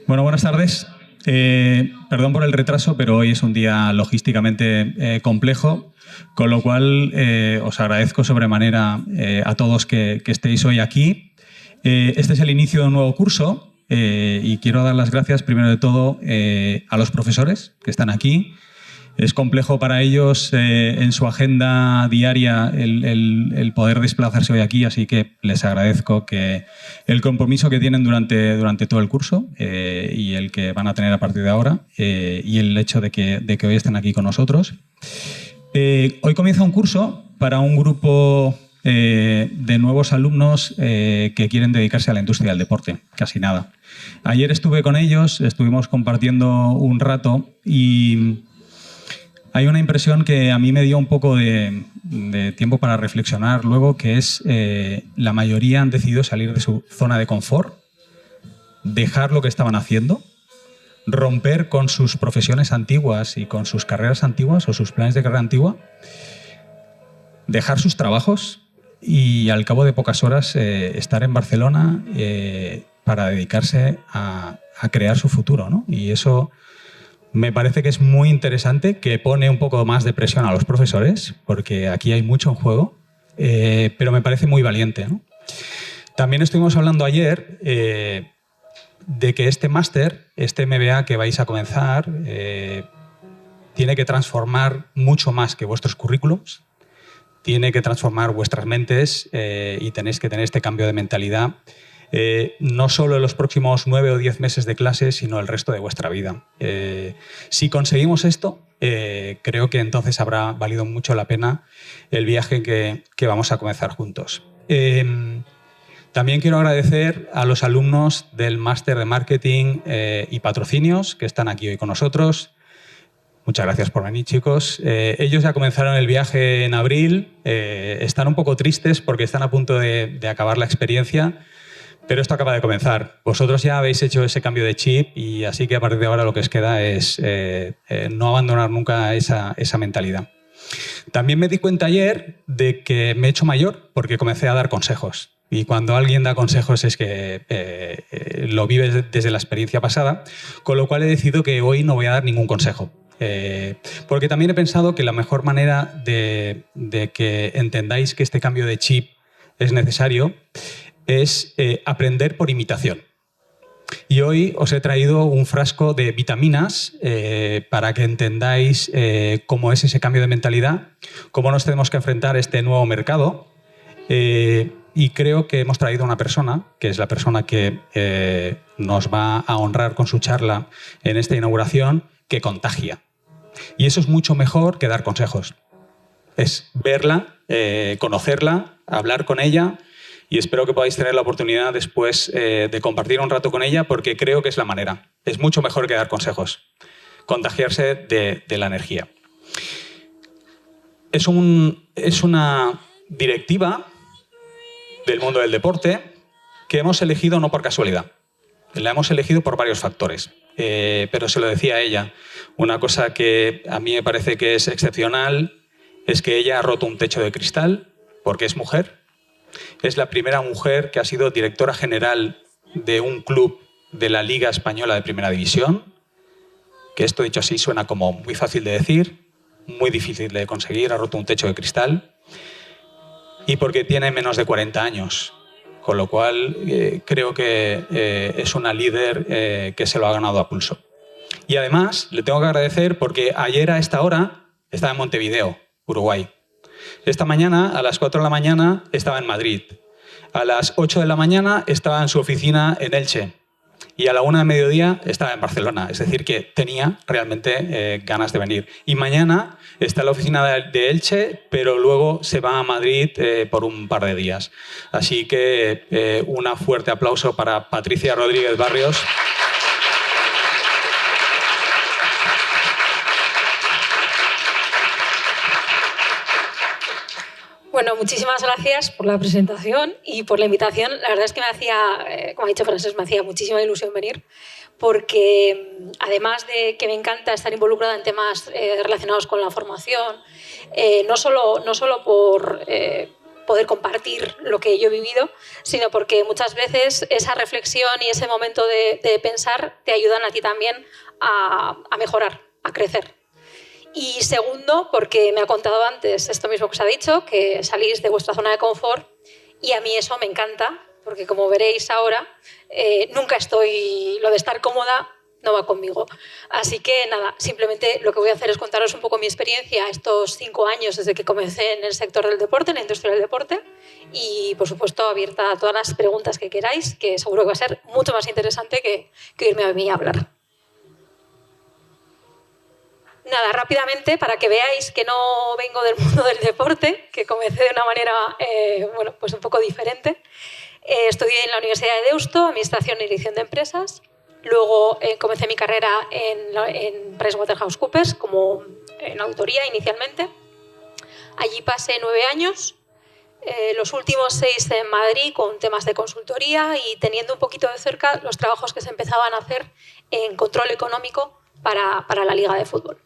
Bueno, buenas tardes. Perdón por el retraso, pero hoy es un día logísticamente complejo, con lo cual os agradezco sobremanera a todos que estéis hoy aquí. Este es el inicio de un nuevo curso y quiero dar las gracias primero de todo a los profesores que están aquí. Es complejo para ellos en su agenda diaria el poder desplazarse hoy aquí, así que les agradezco que el compromiso que tienen durante todo el curso y el que van a tener a partir de ahora y el hecho de que hoy estén aquí con nosotros. Hoy comienza un curso para un grupo de nuevos alumnos que quieren dedicarse a la industria del deporte, casi nada. Ayer estuve con ellos, estuvimos compartiendo un rato y hay una impresión que a mí me dio un poco de tiempo para reflexionar luego, que es la mayoría han decidido salir de su zona de confort, dejar lo que estaban haciendo, romper con sus profesiones antiguas y con sus carreras antiguas o sus planes de carrera antigua, dejar sus trabajos y al cabo de pocas horas estar en Barcelona para dedicarse a crear su futuro, ¿no? Y eso me parece que es muy interesante, que pone un poco más de presión a los profesores, porque aquí hay mucho en juego, pero me parece muy valiente, ¿no? También estuvimos hablando ayer de que este máster, este MBA que vais a comenzar, tiene que transformar mucho más que vuestros currículums, tiene que transformar vuestras mentes y tenéis que tener este cambio de mentalidad. No solo en los próximos 9 o 10 meses de clase, sino el resto de vuestra vida. Si conseguimos esto, creo que entonces habrá valido mucho la pena el viaje que vamos a comenzar juntos. También quiero agradecer a los alumnos del máster de Marketing y Patrocinios que están aquí hoy con nosotros. Muchas gracias por venir, chicos. Ellos ya comenzaron el viaje en abril. Están un poco tristes porque están a punto de acabar la experiencia. Pero esto acaba de comenzar. Vosotros ya habéis hecho ese cambio de chip y así que a partir de ahora lo que os queda es no abandonar nunca esa mentalidad. También me di cuenta ayer de que me he hecho mayor porque comencé a dar consejos. Y cuando alguien da consejos es que lo vive desde la experiencia pasada, con lo cual he decidido que hoy no voy a dar ningún consejo. Porque también he pensado que la mejor manera de que entendáis que este cambio de chip es necesario es aprender por imitación. Y hoy os he traído un frasco de vitaminas para que entendáis cómo es ese cambio de mentalidad, cómo nos tenemos que enfrentar a este nuevo mercado. Y creo que hemos traído a una persona, que es la persona que nos va a honrar con su charla en esta inauguración, que contagia. Y eso es mucho mejor que dar consejos. Es verla, conocerla, hablar con ella. Y espero que podáis tener la oportunidad después de compartir un rato con ella, porque creo que es la manera. Es mucho mejor que dar consejos. Contagiarse de la energía. Es una directiva del mundo del deporte que hemos elegido no por casualidad. La hemos elegido por varios factores. Pero se lo decía a ella. Una cosa que a mí me parece que es excepcional es que ella ha roto un techo de cristal porque es mujer. Es la primera mujer que ha sido directora general de un club de la Liga Española de Primera División, que esto dicho así suena como muy fácil de decir, muy difícil de conseguir, ha roto un techo de cristal, y porque tiene menos de 40 años, con lo cual creo que es una líder que se lo ha ganado a pulso. Y además le tengo que agradecer porque ayer a esta hora estaba en Montevideo, Uruguay. Esta mañana, a las 4 de la mañana, estaba en Madrid. A las 8 de la mañana estaba en su oficina en Elche. Y a la 1 de mediodía estaba en Barcelona. Es decir, que tenía realmente ganas de venir. Y mañana está en la oficina de Elche, pero luego se va a Madrid por un par de días. Así que un fuerte aplauso para Patricia Rodríguez Barrios. Bueno, muchísimas gracias por la presentación y por la invitación. La verdad es que me hacía, como ha dicho Francesc, me hacía muchísima ilusión venir, porque además de que me encanta estar involucrada en temas relacionados con la formación, no solo por poder compartir lo que yo he vivido, sino porque muchas veces esa reflexión y ese momento de pensar te ayudan a ti también a mejorar, a crecer. Y segundo, porque me ha contado antes esto mismo que os ha dicho, que salís de vuestra zona de confort, y a mí eso me encanta, porque como veréis ahora, nunca estoy, lo de estar cómoda no va conmigo. Así que nada, simplemente lo que voy a hacer es contaros un poco mi experiencia estos 5 años desde que comencé en el sector del deporte, en la industria del deporte, y por supuesto abierta a todas las preguntas que queráis, que seguro que va a ser mucho más interesante que irme a mí a hablar. Nada, rápidamente, para que veáis que no vengo del mundo del deporte, que comencé de una manera bueno, pues un poco diferente. Estudié en la Universidad de Deusto, Administración y Dirección de Empresas. Luego comencé mi carrera en PricewaterhouseCoopers, como en auditoría inicialmente. Allí pasé 9 años, los últimos 6 en Madrid con temas de consultoría y teniendo un poquito de cerca los trabajos que se empezaban a hacer en control económico para la Liga de Fútbol.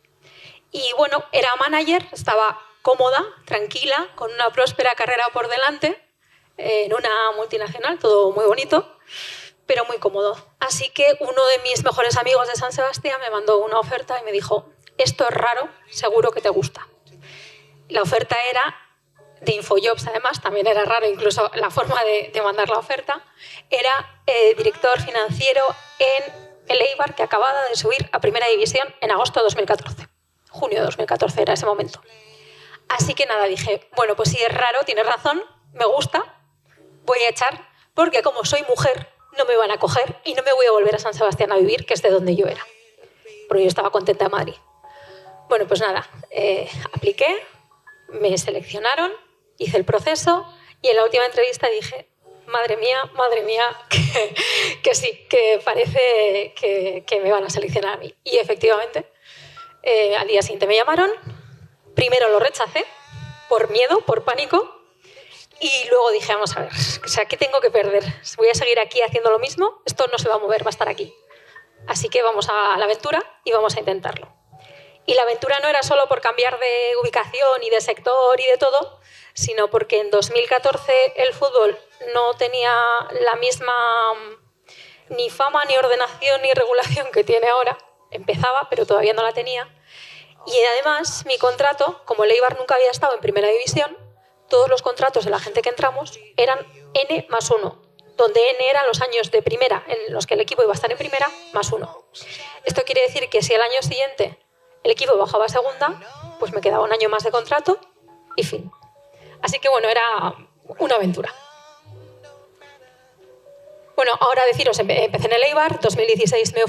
Y bueno, era manager, estaba cómoda, tranquila, con una próspera carrera por delante, en una multinacional, todo muy bonito, pero muy cómodo. Así que uno de mis mejores amigos de San Sebastián me mandó una oferta y me dijo, esto es raro, seguro que te gusta. La oferta era de Infojobs, además, también era raro incluso la forma de mandar la oferta, era director financiero en el Eibar, que acababa de subir a Primera División en agosto de 2014. Junio de 2014 era ese momento. Así que nada, dije, bueno, pues si es raro, tienes razón, me gusta, voy a echar, porque como soy mujer, no me van a coger y no me voy a volver a San Sebastián a vivir, que es de donde yo era. Porque yo estaba contenta en Madrid. Bueno, pues nada, apliqué, me seleccionaron, hice el proceso y en la última entrevista dije, madre mía, que sí, que parece que me van a seleccionar a mí. Y efectivamente, al día siguiente me llamaron, primero lo rechacé, por miedo, por pánico, y luego dije, vamos a ver, o sea, ¿qué tengo que perder? ¿Voy a seguir aquí haciendo lo mismo? Esto no se va a mover, va a estar aquí. Así que vamos a la aventura y vamos a intentarlo. Y la aventura no era solo por cambiar de ubicación y de sector y de todo, sino porque en 2014 el fútbol no tenía la misma ni fama, ni ordenación, ni regulación que tiene ahora. Empezaba, pero todavía no la tenía. Y además, mi contrato, como el Eibar nunca había estado en Primera División, todos los contratos de la gente que entramos eran N+1, donde N eran los años de primera en los que el equipo iba a estar en primera, +1. Esto quiere decir que si al año siguiente el equipo bajaba a segunda, pues me quedaba un año más de contrato y fin. Así que bueno, era una aventura. Bueno, ahora deciros, empecé en el Eibar, 2016 me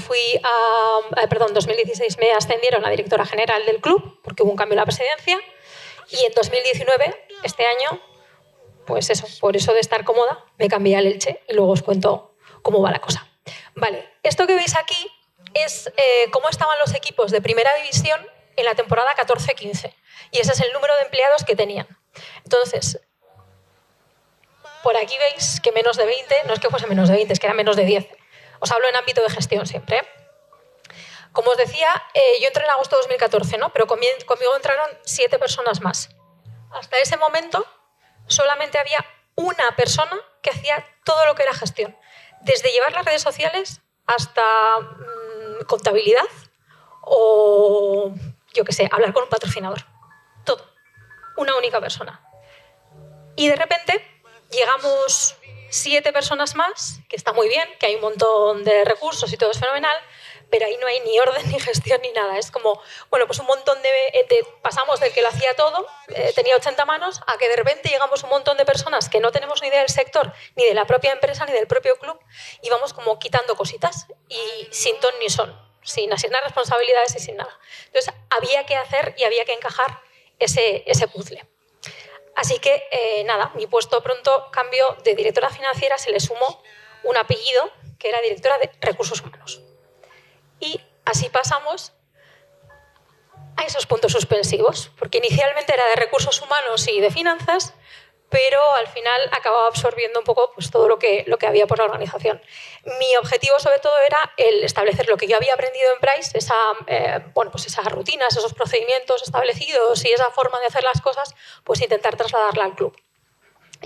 ascendieron a directora general del club, porque hubo un cambio en la presidencia, y en 2019, este año, pues eso, por eso de estar cómoda, me cambié al Elche y luego os cuento cómo va la cosa. Vale, esto que veis aquí es cómo estaban los equipos de Primera División en la temporada 14-15, y ese es el número de empleados que tenían. Entonces, por aquí veis que menos de 20, no es que fuese menos de 20, es que era menos de 10. Os hablo en ámbito de gestión siempre, ¿eh? Como os decía, yo entré en agosto de 2014, ¿no? Pero conmigo entraron 7 personas más. Hasta ese momento solamente había una persona que hacía todo lo que era gestión. Desde llevar las redes sociales hasta contabilidad o, yo qué sé, hablar con un patrocinador. Todo. Una única persona. Y de repente llegamos 7 personas más, que está muy bien, que hay un montón de recursos y todo es fenomenal, pero ahí no hay ni orden, ni gestión, ni nada. Es como, bueno, pues un montón pasamos del que lo hacía todo, tenía 80 manos, a que de repente llegamos un montón de personas que no tenemos ni idea del sector, ni de la propia empresa, ni del propio club, y vamos como quitando cositas, y sin ton ni son, sin asignar responsabilidades y sin nada. Entonces, había que hacer y había que encajar ese puzzle. Así que, nada, mi puesto pronto cambió de directora financiera, se le sumó un apellido que era directora de recursos humanos. Y así pasamos a esos puntos suspensivos, porque inicialmente era de recursos humanos y de finanzas, pero al final acababa absorbiendo un poco pues, todo lo que había por la organización. Mi objetivo sobre todo era el establecer lo que yo había aprendido en Price, pues esas rutinas, esos procedimientos establecidos y esa forma de hacer las cosas, pues intentar trasladarla al club.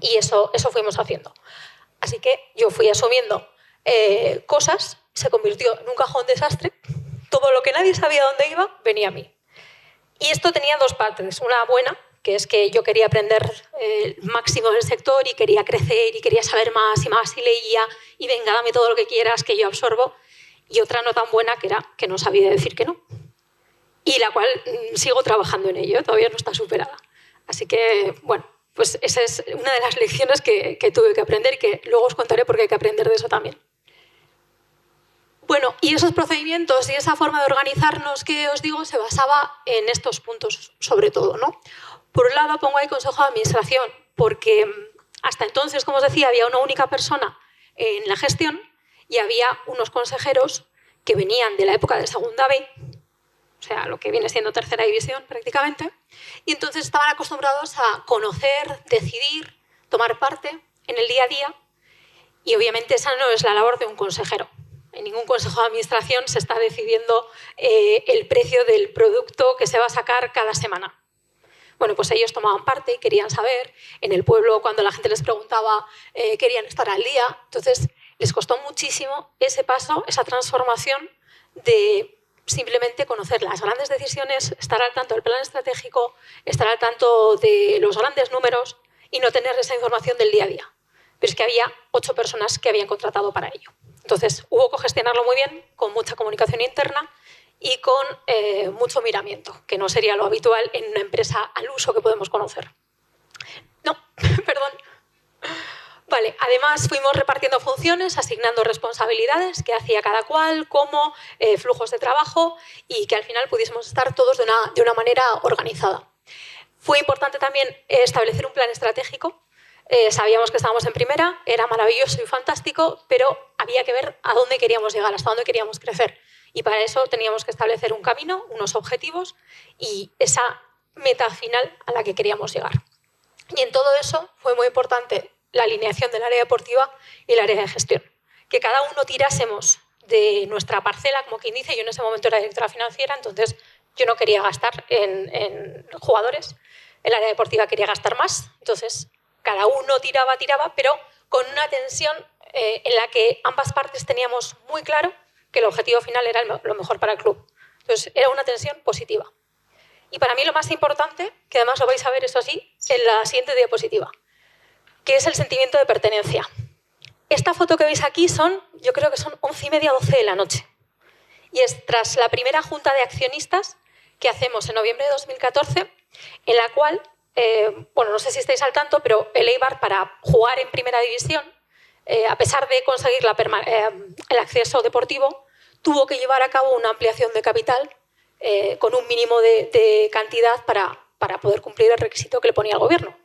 Y eso fuimos haciendo. Así que yo fui asumiendo cosas, se convirtió en un cajón desastre. Todo lo que nadie sabía dónde iba venía a mí. Y esto tenía dos partes. Una buena, que es que yo quería aprender el máximo del sector y quería crecer y quería saber más y más y leía y venga, dame todo lo que quieras que yo absorbo. Y otra no tan buena, que era que no sabía decir que no. Y la cual sigo trabajando en ello, todavía no está superada. Así que, bueno, pues esa es una de las lecciones que tuve que aprender y que luego os contaré porque hay que aprender de eso también. Bueno, y esos procedimientos y esa forma de organizarnos que os digo se basaba en estos puntos sobre todo, ¿no? Por un lado pongo ahí consejo de administración, porque hasta entonces, como os decía, había una única persona en la gestión y había unos consejeros que venían de la época de Segunda B, o sea, lo que viene siendo Tercera División prácticamente, y entonces estaban acostumbrados a conocer, decidir, tomar parte en el día a día, y obviamente esa no es la labor de un consejero. En ningún consejo de administración se está decidiendo el precio del producto que se va a sacar cada semana. Bueno, pues ellos tomaban parte y querían saber. En el pueblo, cuando la gente les preguntaba, querían estar al día. Entonces, les costó muchísimo ese paso, esa transformación de simplemente conocer las grandes decisiones, estar al tanto del plan estratégico, estar al tanto de los grandes números y no tener esa información del día a día. Pero es que había 8 personas que habían contratado para ello. Entonces, hubo que gestionarlo muy bien, con mucha comunicación interna y con mucho miramiento, que no sería lo habitual en una empresa al uso que podemos conocer. No, perdón. Vale, además fuimos repartiendo funciones, asignando responsabilidades, qué hacía cada cual, cómo, flujos de trabajo y que al final pudiésemos estar todos de una manera organizada. Fue importante también establecer un plan estratégico. Sabíamos que estábamos en primera, era maravilloso y fantástico, pero había que ver a dónde queríamos llegar, hasta dónde queríamos crecer. Y para eso teníamos que establecer un camino, unos objetivos y esa meta final a la que queríamos llegar. Y en todo eso fue muy importante la alineación del área deportiva y el área de gestión. Que cada uno tirásemos de nuestra parcela, como quien dice. Yo en ese momento era directora financiera, entonces yo no quería gastar en jugadores. El área deportiva quería gastar más, entonces cada uno tiraba, pero con una tensión en la que ambas partes teníamos muy claro que el objetivo final era lo mejor para el club. Entonces, era una tensión positiva. Y para mí lo más importante, que además lo vais a ver, eso sí, en la siguiente diapositiva, que es el sentimiento de pertenencia. Esta foto que veis aquí yo creo que son 11:30 o 12 de la noche. Y es tras la primera junta de accionistas que hacemos en noviembre de 2014, en la cual, bueno, no sé si estáis al tanto, pero el Eibar, para jugar en primera división, a pesar de conseguir el acceso deportivo, tuvo que llevar a cabo una ampliación de capital con un mínimo de cantidad para poder cumplir el requisito que le ponía el gobierno.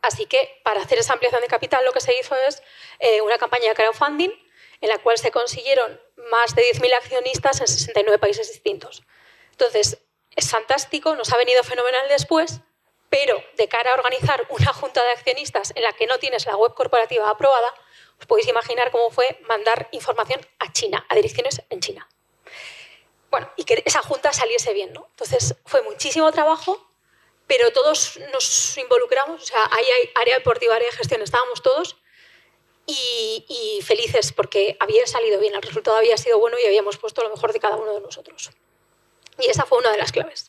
Así que, para hacer esa ampliación de capital, lo que se hizo es una campaña de crowdfunding en la cual se consiguieron más de 10.000 accionistas en 69 países distintos. Entonces, es fantástico, nos ha venido fenomenal después, pero de cara a organizar una junta de accionistas en la que no tienes la web corporativa aprobada, os podéis imaginar cómo fue mandar información a China, a direcciones en China. Bueno, y que esa junta saliese bien, ¿no? Entonces, fue muchísimo trabajo, pero todos nos involucramos, o sea, ahí hay área deportiva, área de gestión, estábamos todos y felices porque había salido bien, el resultado había sido bueno y habíamos puesto lo mejor de cada uno de nosotros. Y esa fue una de las claves.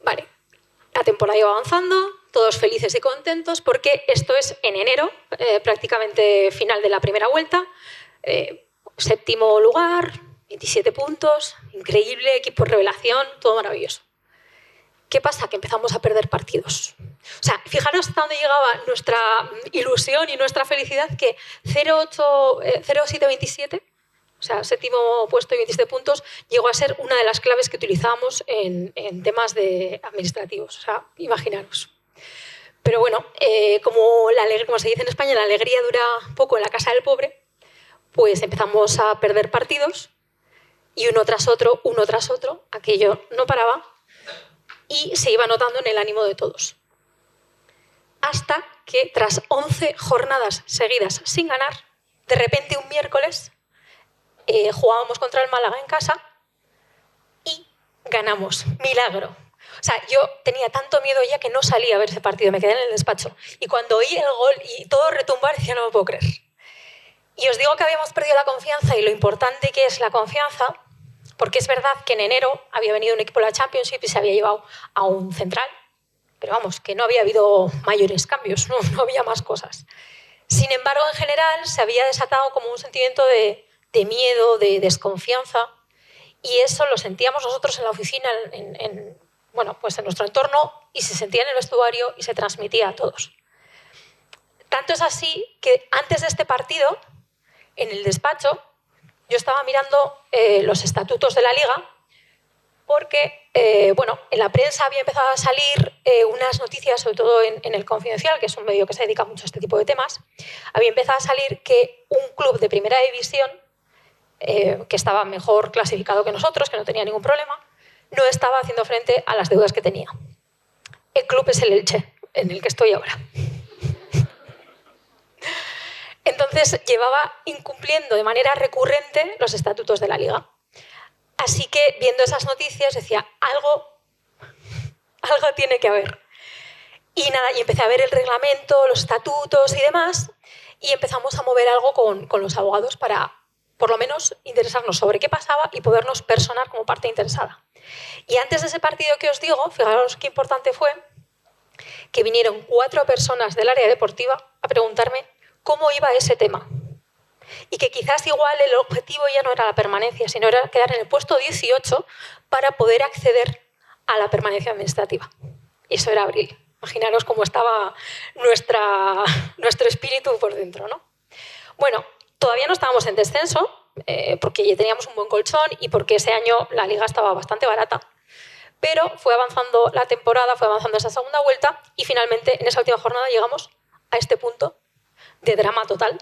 Vale, la temporada iba avanzando, todos felices y contentos porque esto es en enero, prácticamente final de la primera vuelta, 7º lugar, 27 puntos, increíble, equipo revelación, todo maravilloso. ¿Qué pasa? Que empezamos a perder partidos. O sea, fijaros hasta dónde llegaba nuestra ilusión y nuestra felicidad, que 0-7-27, o sea, 7º puesto y 27 puntos, llegó a ser una de las claves que utilizábamos en temas administrativos. O sea, imaginaros. Pero bueno, como se dice en España, la alegría dura poco en la casa del pobre, pues empezamos a perder partidos y uno tras otro, aquello no paraba. Y se iba notando en el ánimo de todos. Hasta que, tras 11 jornadas seguidas sin ganar, de repente un miércoles jugábamos contra el Málaga en casa y ganamos. Milagro. O sea, yo tenía tanto miedo ya que no salía a ver ese partido, me quedé en el despacho. Y cuando oí el gol y todo retumbar, decía, no me puedo creer. Y os digo que habíamos perdido la confianza y lo importante que es la confianza, porque es verdad que en enero había venido un equipo de la Championship y se había llevado a un central, pero vamos, que no había habido mayores cambios, no había más cosas. Sin embargo, en general se había desatado como un sentimiento de miedo, de desconfianza, y eso lo sentíamos nosotros en la oficina, bueno, pues en nuestro entorno, y se sentía en el vestuario y se transmitía a todos. Tanto es así que antes de este partido, en el despacho, yo estaba mirando los estatutos de la Liga porque, bueno, en la prensa había empezado a salir unas noticias, sobre todo en El Confidencial, que es un medio que se dedica mucho a este tipo de temas, había empezado a salir que un club de primera división, que estaba mejor clasificado que nosotros, que no tenía ningún problema, no estaba haciendo frente a las deudas que tenía. El club es el Elche, en el que estoy ahora. Entonces llevaba incumpliendo de manera recurrente los estatutos de la Liga. Así que viendo esas noticias decía, algo tiene que haber. Y nada, y empecé a ver el reglamento, los estatutos y demás, y empezamos a mover algo con los abogados para, por lo menos, interesarnos sobre qué pasaba y podernos personar como parte interesada. Y antes de ese partido que os digo, fijaros qué importante fue, que vinieron 4 personas del área deportiva a preguntarme cómo iba ese tema. Y que quizás igual el objetivo ya no era la permanencia, sino era quedar en el puesto 18 para poder acceder a la permanencia administrativa. Y eso era abril. Imaginaros cómo estaba nuestro espíritu por dentro, ¿no? Bueno, todavía no estábamos en descenso, porque ya teníamos un buen colchón y porque ese año la liga estaba bastante barata. Pero fue avanzando la temporada, fue avanzando esa segunda vuelta y finalmente en esa última jornada llegamos a este punto de drama total,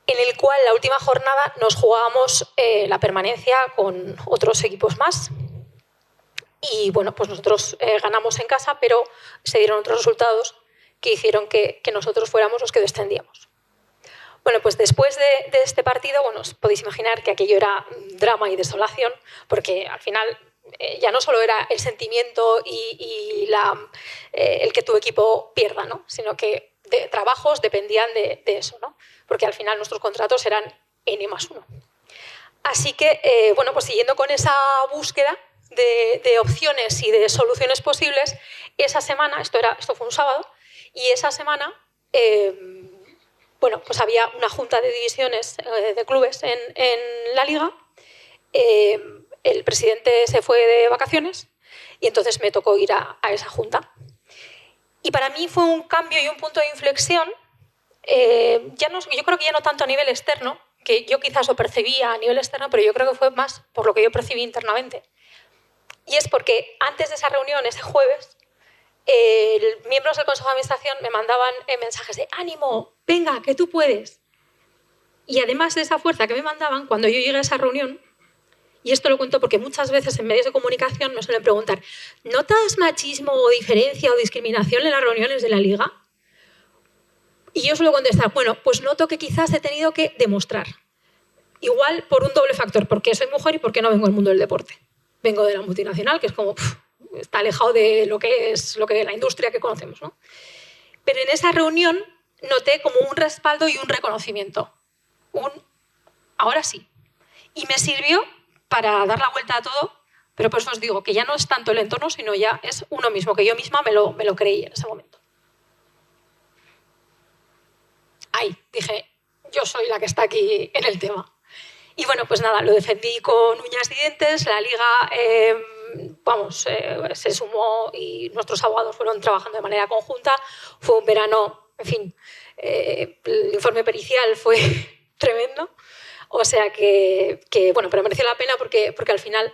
en el cual la última jornada nos jugábamos la permanencia con otros equipos más. Y bueno, pues nosotros ganamos en casa, pero se dieron otros resultados que hicieron que nosotros fuéramos los que descendíamos. Bueno, pues después de este partido, bueno, os podéis imaginar que aquello era drama y desolación, porque al final ya no solo era el sentimiento y el que tu equipo pierda, ¿no? Sino que de trabajos dependían de eso, ¿no? Porque al final nuestros contratos eran N+1. Así que, bueno, pues siguiendo con esa búsqueda de opciones y de soluciones posibles, esa semana, esto fue un sábado, y esa semana, bueno, pues había una junta de divisiones de clubes en la liga. El presidente se fue de vacaciones y entonces me tocó ir a esa junta. Y para mí fue un cambio y un punto de inflexión, yo creo que ya no tanto a nivel externo, que yo quizás lo percibía a nivel externo, pero yo creo que fue más por lo que yo percibí internamente. Y es porque antes de esa reunión, ese jueves, miembros del Consejo de Administración me mandaban mensajes de ánimo, venga, que tú puedes. Y además de esa fuerza que me mandaban, cuando yo llegué a esa reunión, y esto lo cuento porque muchas veces en medios de comunicación me suelen preguntar, ¿notas machismo o diferencia o discriminación en las reuniones de la Liga? Y yo suelo contestar, bueno, pues noto que quizás he tenido que demostrar. Igual por un doble factor, porque soy mujer y porque no vengo del mundo del deporte. Vengo de la multinacional, que es como, está alejado de lo que es la industria que conocemos, ¿no? Pero en esa reunión noté como un respaldo y un reconocimiento. Ahora sí. Y me sirvió para dar la vuelta a todo, pero por eso os digo que ya no es tanto el entorno, sino ya es uno mismo, que yo misma me lo creí en ese momento. Ahí, dije, yo soy la que está aquí en el tema. Y bueno, pues nada, lo defendí con uñas y dientes, la Liga, se sumó y nuestros abogados fueron trabajando de manera conjunta. Fue un verano, en fin, el informe pericial fue tremendo. O sea que bueno, pero mereció la pena porque al final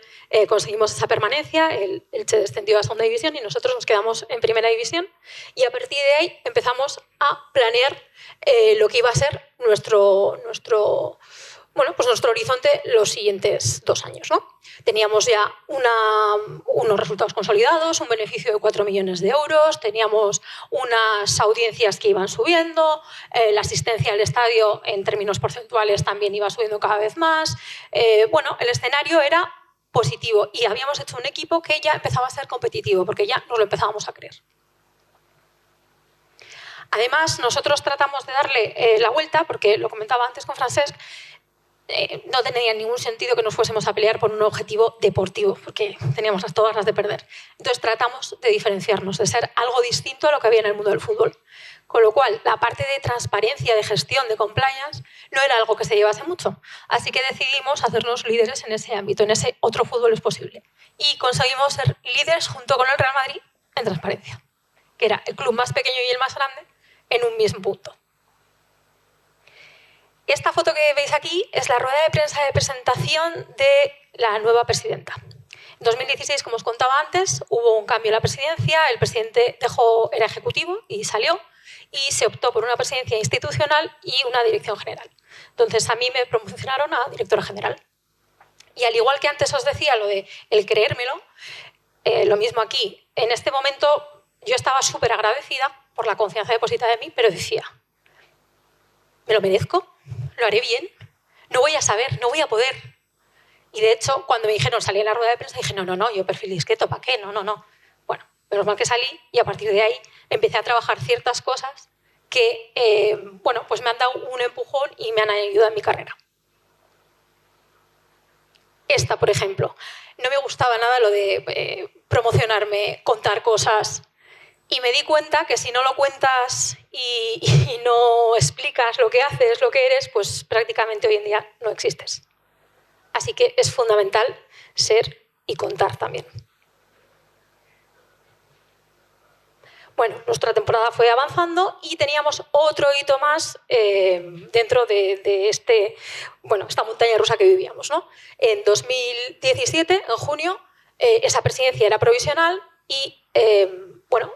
conseguimos esa permanencia, el Elche descendió a segunda división y nosotros nos quedamos en primera división y a partir de ahí empezamos a planear lo que iba a ser nuestro horizonte los siguientes 2 años, ¿no? Teníamos ya unos resultados consolidados, un beneficio de 4 millones de euros, teníamos unas audiencias que iban subiendo, la asistencia al estadio en términos porcentuales también iba subiendo cada vez más. El escenario era positivo. Y habíamos hecho un equipo que ya empezaba a ser competitivo, porque ya nos lo empezábamos a creer. Además, nosotros tratamos de darle la vuelta, porque lo comentaba antes con Francesc, no tenía ningún sentido que nos fuésemos a pelear por un objetivo deportivo, porque teníamos todas las de perder. Entonces tratamos de diferenciarnos, de ser algo distinto a lo que había en el mundo del fútbol. Con lo cual, la parte de transparencia, de gestión, de compliance, no era algo que se llevase mucho. Así que decidimos hacernos líderes en ese ámbito, en ese otro fútbol es posible. Y conseguimos ser líderes junto con el Real Madrid en transparencia, que era el club más pequeño y el más grande en un mismo punto. Esta foto que veis aquí es la rueda de prensa de presentación de la nueva presidenta. En 2016, como os contaba antes, hubo un cambio en la presidencia, el presidente era ejecutivo y salió, y se optó por una presidencia institucional y una dirección general. Entonces, a mí me promocionaron a directora general. Y al igual que antes os decía lo de el creérmelo, lo mismo aquí. En este momento yo estaba súper agradecida por la confianza depositada en mí, pero decía, ¿me lo merezco? ¿Lo haré bien? No voy a saber, no voy a poder. Y de hecho, cuando me dijeron, salí en la rueda de prensa, dije, no, yo perfil discreto, ¿para qué? No. Bueno, menos mal que salí y a partir de ahí empecé a trabajar ciertas cosas que, pues me han dado un empujón y me han ayudado en mi carrera. Esta, por ejemplo, no me gustaba nada lo de promocionarme, contar cosas. Y me di cuenta que si no lo cuentas y no explicas lo que haces, lo que eres, pues prácticamente hoy en día no existes. Así que es fundamental ser y contar también. Bueno, nuestra temporada fue avanzando y teníamos otro hito más dentro de esta montaña rusa que vivíamos, ¿no? En 2017, en junio, esa presidencia era provisional y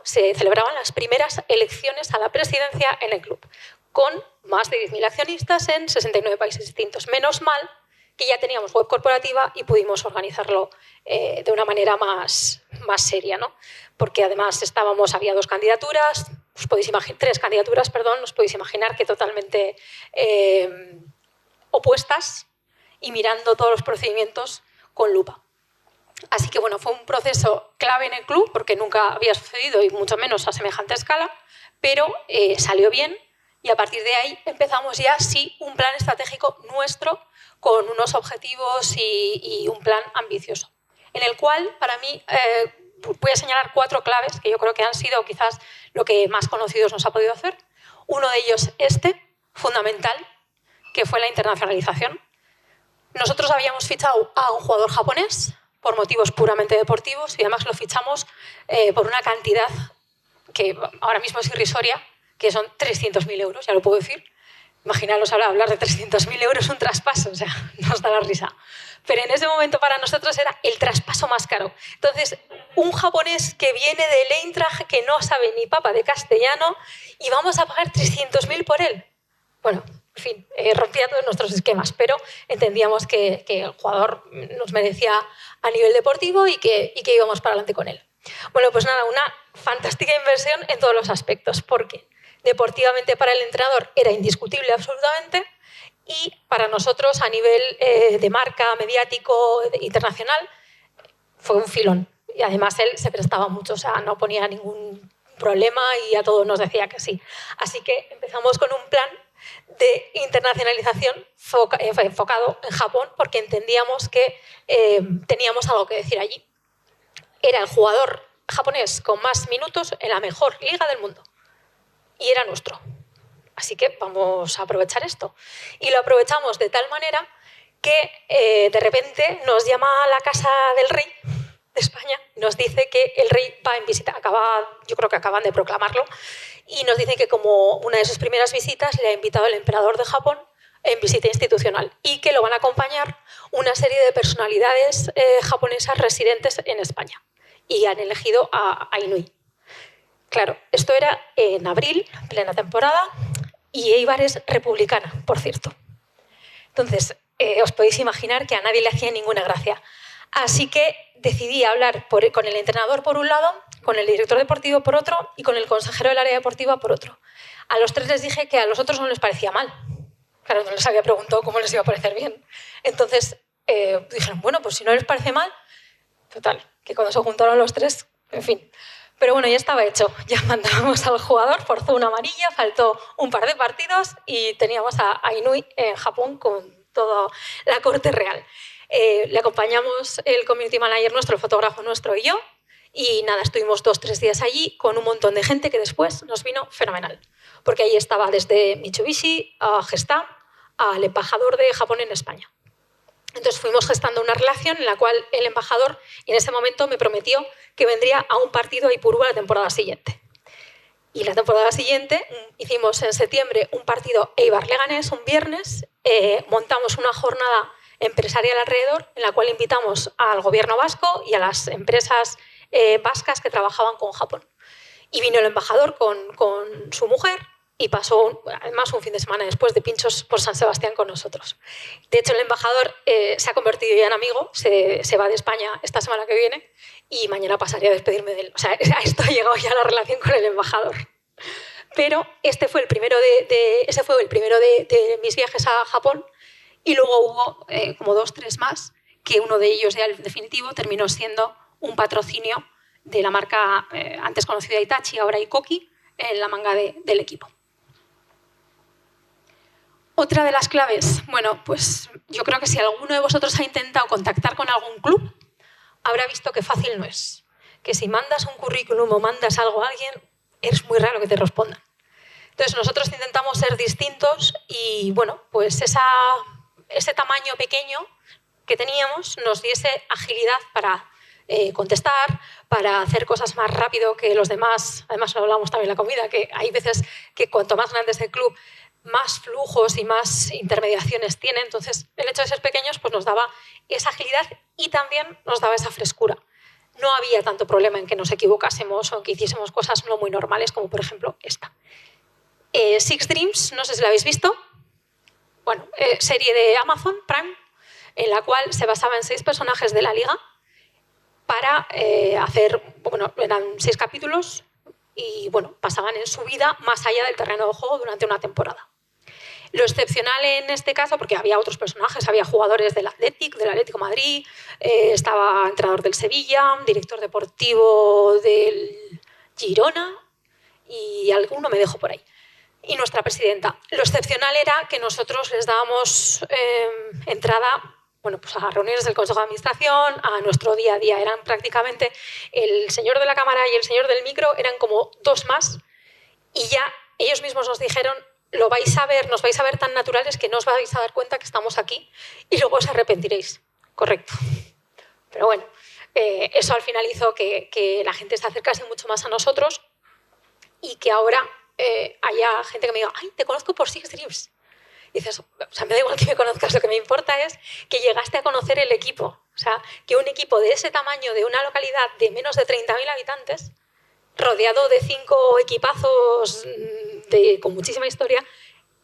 se celebraban las primeras elecciones a la presidencia en el club, con más de 10.000 accionistas en 69 países distintos. Menos mal que ya teníamos web corporativa y pudimos organizarlo de una manera más seria, ¿no? Porque además había tres candidaturas, os podéis imaginar que totalmente opuestas y mirando todos los procedimientos con lupa. Así que fue un proceso clave en el club porque nunca había sucedido y mucho menos a semejante escala, pero salió bien y a partir de ahí empezamos ya un plan estratégico nuestro con unos objetivos y un plan ambicioso, en el cual para mí voy a señalar 4 claves que yo creo que han sido quizás lo que más conocidos nos ha podido hacer. Uno de ellos fundamental, que fue la internacionalización. Nosotros habíamos fichado a un jugador japonés por motivos puramente deportivos y además lo fichamos por una cantidad que ahora mismo es irrisoria, que son 300.000 euros, ya lo puedo decir. Imaginaros hablar de 300.000 euros un traspaso, o sea, nos da la risa. Pero en ese momento para nosotros era el traspaso más caro. Entonces, un japonés que viene del Eintracht, que no sabe ni papa de castellano, y vamos a pagar 300.000 por él. Bueno, en fin, rompía todos nuestros esquemas, pero entendíamos que el jugador nos merecía a nivel deportivo y que íbamos para adelante con él. Bueno, pues nada, una fantástica inversión en todos los aspectos, porque deportivamente para el entrenador era indiscutible absolutamente y para nosotros a nivel de marca, mediático, internacional, fue un filón. Y además él se prestaba mucho, o sea, no ponía ningún problema y a todos nos decía que sí. Así que empezamos con un plan de internacionalización enfocado en Japón porque entendíamos que teníamos algo que decir allí. Era el jugador japonés con más minutos en la mejor liga del mundo y era nuestro. Así que vamos a aprovechar esto. Y lo aprovechamos de tal manera que de repente nos llama la Casa del Rey de España, nos dice que el rey va en visita, yo creo que acaban de proclamarlo, y nos dice que como una de sus primeras visitas le ha invitado el emperador de Japón en visita institucional y que lo van a acompañar una serie de personalidades japonesas residentes en España y han elegido a Inui. Claro, esto era en abril, plena temporada, y Eibar es republicana, por cierto. Entonces, os podéis imaginar que a nadie le hacía ninguna gracia. Así que decidí hablar con el entrenador por un lado, con el director deportivo por otro y con el consejero del área deportiva por otro. A los 3 les dije que a los otros no les parecía mal. Claro, no les había preguntado cómo les iba a parecer bien. Entonces dijeron, bueno, pues si no les parece mal, total, que cuando se juntaron los tres, en fin. Pero bueno, ya estaba hecho. Ya mandábamos al jugador por zona amarilla, faltó un par de partidos y teníamos a Inui en Japón con toda la corte real. Le acompañamos el community manager nuestro, el fotógrafo nuestro y yo. Y nada, estuvimos 2-3 días allí con un montón de gente que después nos vino fenomenal. Porque ahí estaba desde Mitsubishi a Gestamp al embajador de Japón en España. Entonces fuimos gestando una relación en la cual el embajador en ese momento me prometió que vendría a un partido a Ipurúa la temporada siguiente. Y la temporada siguiente hicimos en septiembre un partido Eibar-Leganés un viernes, montamos una jornada empresarial alrededor en la cual invitamos al gobierno vasco y a las empresas vascas que trabajaban con Japón. Y vino el embajador con su mujer y pasó además un fin de semana después de pinchos por San Sebastián con nosotros. De hecho, el embajador se ha convertido ya en amigo, se va de España esta semana que viene y mañana pasaré a despedirme de él. O sea, a esto ha llegado ya la relación con el embajador. Pero ese fue el primero de mis viajes a Japón y luego hubo como 2-3 más, que uno de ellos ya el definitivo terminó siendo un patrocinio de la marca antes conocida Hitachi, ahora Ikoki, en la manga del equipo. Otra de las claves, bueno, pues yo creo que si alguno de vosotros ha intentado contactar con algún club, habrá visto que fácil no es. Que si mandas un currículum o mandas algo a alguien, es muy raro que te respondan. Entonces nosotros intentamos ser distintos y bueno, pues ese tamaño pequeño que teníamos nos diese agilidad para contestar, para hacer cosas más rápido que los demás. Además, lo hablamos también en la comida, que hay veces que cuanto más grande es el club, más flujos y más intermediaciones tiene. Entonces, el hecho de ser pequeños pues nos daba esa agilidad y también nos daba esa frescura. No había tanto problema en que nos equivocásemos o en que hiciésemos cosas no muy normales, como por ejemplo esta. Six Dreams, no sé si la habéis visto. Bueno, serie de Amazon Prime, en la cual se basaba en 6 personajes de la liga para hacer, bueno, eran 6 capítulos y bueno, pasaban en su vida más allá del terreno de juego durante una temporada. Lo excepcional en este caso, porque había otros personajes, había jugadores del Atlético Madrid, estaba entrenador del Sevilla, director deportivo del Girona y alguno me dejo por ahí. Y nuestra presidenta. Lo excepcional era que nosotros les dábamos entrada, bueno, pues a reuniones del Consejo de Administración, a nuestro día a día. Eran prácticamente el señor de la cámara y el señor del micro, eran como 2 más. Y ya ellos mismos nos dijeron, lo vais a ver, nos vais a ver tan naturales que no os vais a dar cuenta que estamos aquí y luego os arrepentiréis. Correcto. Pero bueno, eso al final hizo que la gente se acercase mucho más a nosotros y que ahora haya gente que me diga, ay, te conozco por Six Dreams. Y dices, o sea, me da igual que me conozcas, lo que me importa es que llegaste a conocer el equipo. O sea, que un equipo de ese tamaño, de una localidad de menos de 30.000 habitantes, rodeado de 5 equipazos con muchísima historia,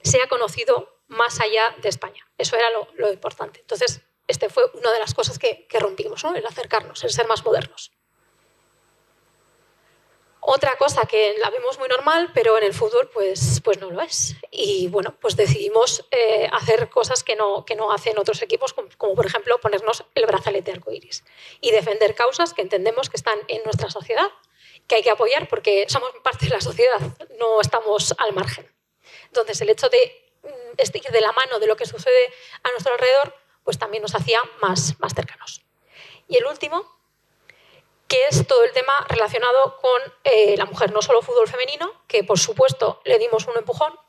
sea conocido más allá de España. Eso era lo importante. Entonces, este fue una de las cosas que rompimos, ¿no? El acercarnos, el ser más modernos. Otra cosa que la vemos muy normal, pero en el fútbol pues no lo es. Y bueno, pues decidimos hacer cosas que no hacen otros equipos, como por ejemplo ponernos el brazalete arcoíris y defender causas que entendemos que están en nuestra sociedad, que hay que apoyar porque somos parte de la sociedad, no estamos al margen. Entonces, el hecho de ir de la mano de lo que sucede a nuestro alrededor, pues también nos hacía más cercanos. Y el último, que es todo el tema relacionado con la mujer, no solo fútbol femenino, que por supuesto le dimos un empujón,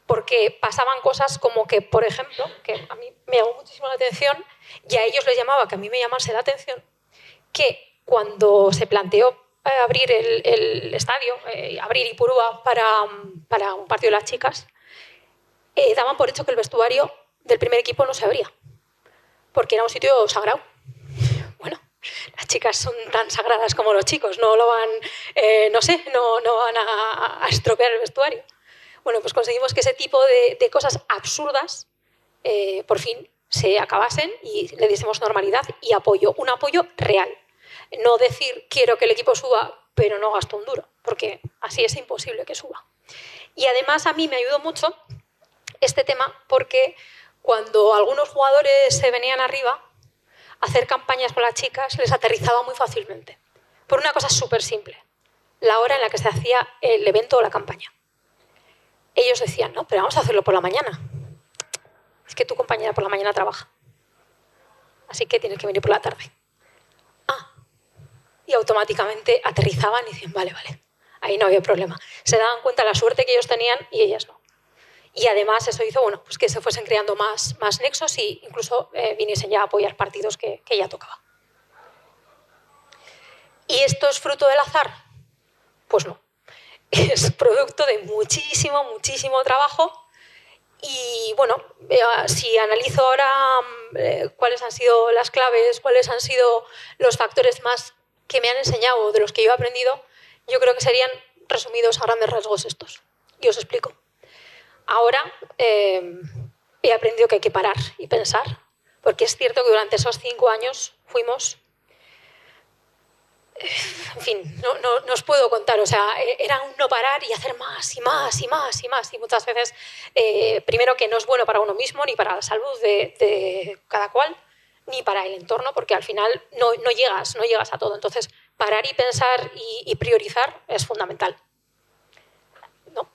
porque pasaban cosas como que, por ejemplo, que a mí me llamó muchísimo la atención, y a ellos les llamaba que a mí me llamase la atención, que cuando se planteó abrir el estadio, abrir Ipurúa para un partido de las chicas, daban por hecho que el vestuario del primer equipo no se abría, porque era un sitio sagrado. Bueno, las chicas son tan sagradas como los chicos, no lo van, no van a estropear el vestuario. Bueno, pues conseguimos que ese tipo de cosas absurdas por fin se acabasen y le diésemos normalidad y apoyo, un apoyo real. No decir quiero que el equipo suba, pero no gasto un duro, porque así es imposible que suba. Y además a mí me ayudó mucho este tema porque cuando algunos jugadores se venían arriba, hacer campañas con las chicas les aterrizaba muy fácilmente. Por una cosa súper simple, la hora en la que se hacía el evento o la campaña. Ellos decían, no, pero vamos a hacerlo por la mañana. Es que tu compañera por la mañana trabaja. Así que tienes que venir por la tarde. Y automáticamente aterrizaban y decían, vale, ahí no había problema. Se daban cuenta de la suerte que ellos tenían y ellas no. Y además eso hizo pues que se fuesen creando más nexos e incluso viniesen ya a apoyar partidos que ya tocaba. ¿Y esto es fruto del azar? Pues no. Es producto de muchísimo trabajo. Y bueno, si analizo ahora cuáles han sido las claves, cuáles han sido los factores más que me han enseñado, de los que yo he aprendido, yo creo que serían resumidos a grandes rasgos estos. Y os explico. Ahora he aprendido que hay que parar y pensar, porque es cierto que durante esos 5 años fuimos... En fin, no os puedo contar, o sea, era un no parar y hacer más. Y muchas veces, primero que no es bueno para uno mismo, ni para la salud de cada cual, ni para el entorno, porque al final no llegas a todo. Entonces, parar y pensar y priorizar es fundamental. ¿No?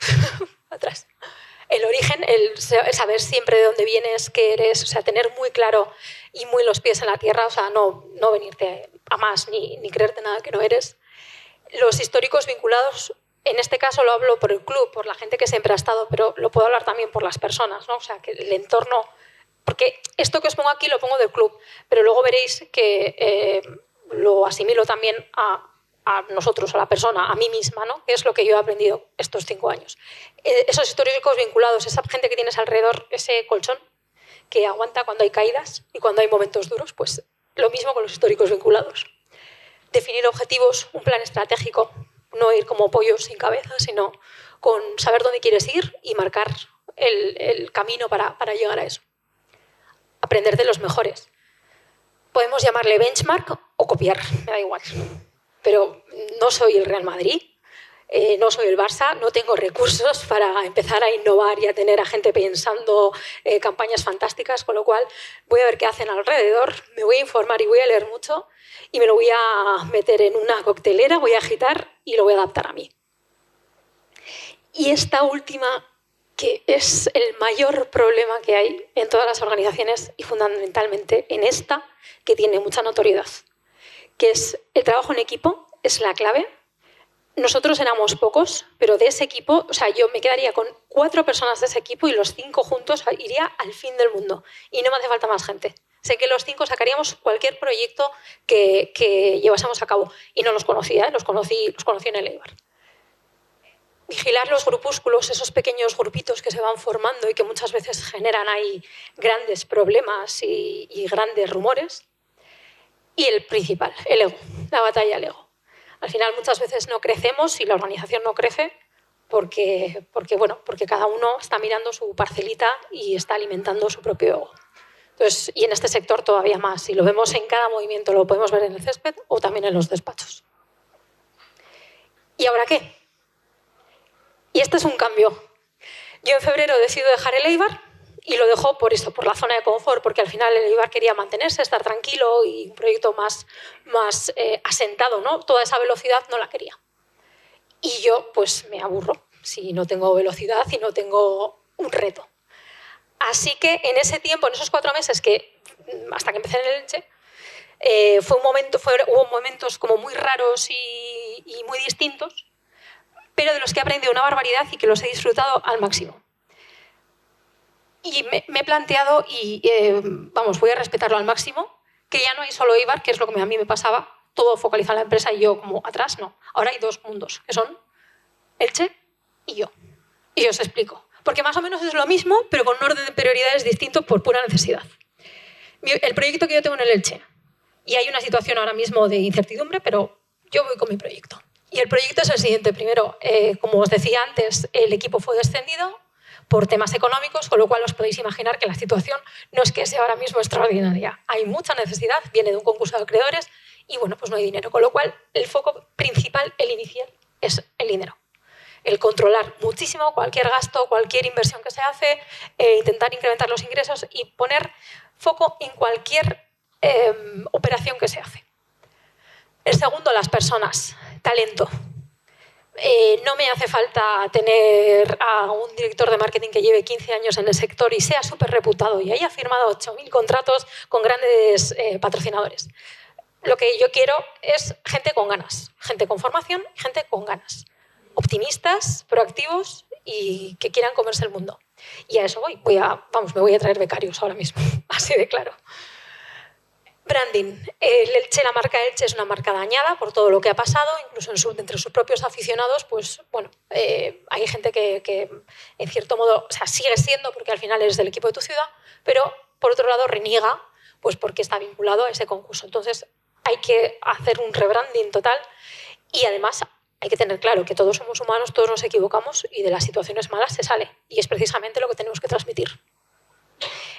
Atrás. El origen, el saber siempre de dónde vienes, qué eres, o sea, tener muy claro y muy los pies en la tierra, o sea, no venirte a más ni creerte nada que no eres. Los históricos vinculados, en este caso lo hablo por el club, por la gente que siempre ha estado, pero lo puedo hablar también por las personas, ¿no? O sea, que el entorno... Porque esto que os pongo aquí lo pongo del club, pero luego veréis que lo asimilo también a nosotros, a la persona, a mí misma, ¿no? Que es lo que yo he aprendido estos 5 años. Esos históricos vinculados, esa gente que tienes alrededor, ese colchón que aguanta cuando hay caídas y cuando hay momentos duros, pues lo mismo con los históricos vinculados. Definir objetivos, un plan estratégico, no ir como pollos sin cabeza, sino con saber dónde quieres ir y marcar el camino para llegar a eso. Aprender de los mejores. Podemos llamarle benchmark o copiar, me da igual. Pero no soy el Real Madrid, no soy el Barça, no tengo recursos para empezar a innovar y a tener a gente pensando campañas fantásticas, con lo cual voy a ver qué hacen alrededor, me voy a informar y voy a leer mucho y me lo voy a meter en una coctelera, voy a agitar y lo voy a adaptar a mí. Y esta última, que es el mayor problema que hay en todas las organizaciones y fundamentalmente en esta, que tiene mucha notoriedad, que es el trabajo en equipo, es la clave. Nosotros éramos pocos, pero de ese equipo, o sea, yo me quedaría con 4 personas de ese equipo y los 5 juntos iría al fin del mundo. Y no me hace falta más gente. Sé que los 5 sacaríamos cualquier proyecto que llevásemos a cabo. Y no los conocía, los conocí en el Eibar. Vigilar los grupúsculos, esos pequeños grupitos que se van formando y que muchas veces generan ahí grandes problemas y grandes rumores. Y el principal, el ego, la batalla del ego. Al final muchas veces no crecemos y la organización no crece porque cada uno está mirando su parcelita y está alimentando su propio ego. Entonces, y en este sector todavía más. Y lo vemos en cada movimiento, lo podemos ver en el césped o también en los despachos. ¿Y ahora qué? Y este es un cambio. Yo en febrero decido dejar el Eibar. Y lo dejó por eso, por la zona de confort, porque al final el Eibar quería mantenerse, estar tranquilo y un proyecto más asentado, ¿no? Toda esa velocidad no la quería. Y yo, pues, me aburro si no tengo velocidad y no tengo un reto. Así que en ese tiempo, en esos 4 meses hasta que empecé en el Elche, hubo momentos como muy raros y muy distintos, pero de los que he aprendido una barbaridad y que los he disfrutado al máximo. Y me he planteado, voy a respetarlo al máximo, que ya no hay solo Eibar, que es lo que a mí me pasaba, todo focalizado en la empresa y yo como atrás, no. Ahora hay 2 mundos, que son Elche y yo. Y os explico. Porque más o menos es lo mismo, pero con un orden de prioridades distinto por pura necesidad. El proyecto que yo tengo en el Elche, y hay una situación ahora mismo de incertidumbre, pero yo voy con mi proyecto. Y el proyecto es el siguiente. Primero, como os decía antes, el equipo fue descendido por temas económicos, con lo cual os podéis imaginar que la situación no es que sea ahora mismo extraordinaria. Hay mucha necesidad, viene de un concurso de acreedores y bueno, pues no hay dinero. Con lo cual, el foco principal, el inicial, es el dinero. el controlar muchísimo cualquier gasto, cualquier inversión que se hace, intentar incrementar los ingresos y poner foco en cualquier operación que se hace. El segundo, las personas, talento. No me hace falta tener a un director de marketing que lleve 15 años en el sector y sea súper reputado y haya firmado 8.000 contratos con grandes patrocinadores. Lo que yo quiero es gente con ganas, gente con formación, gente con ganas. Optimistas, proactivos y que quieran comerse el mundo. Y a eso voy. Me voy a traer becarios ahora mismo, así de claro. Branding. El Elche, la marca Elche es una marca dañada por todo lo que ha pasado, incluso entre sus propios aficionados, pues bueno, hay gente que en cierto modo, o sea, sigue siendo porque al final eres del equipo de tu ciudad, pero por otro lado reniega pues porque está vinculado a ese concurso. Entonces hay que hacer un rebranding total y además hay que tener claro que todos somos humanos, todos nos equivocamos y de las situaciones malas se sale. Y es precisamente lo que tenemos que transmitir.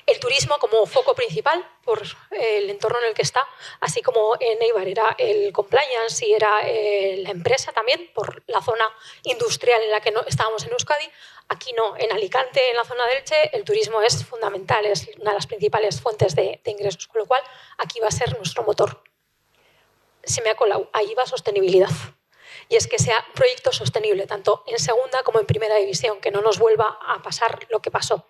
El turismo como foco principal por el entorno en el que está, así como en Eibar era el compliance y era la empresa también, por la zona industrial en la que estábamos en Euskadi. Aquí no, en Alicante, en la zona de Elche, el turismo es fundamental, es una de las principales fuentes de ingresos, con lo cual aquí va a ser nuestro motor. Se me ha colado, ahí va sostenibilidad. Y es que sea un proyecto sostenible, tanto en segunda como en primera división, que no nos vuelva a pasar lo que pasó.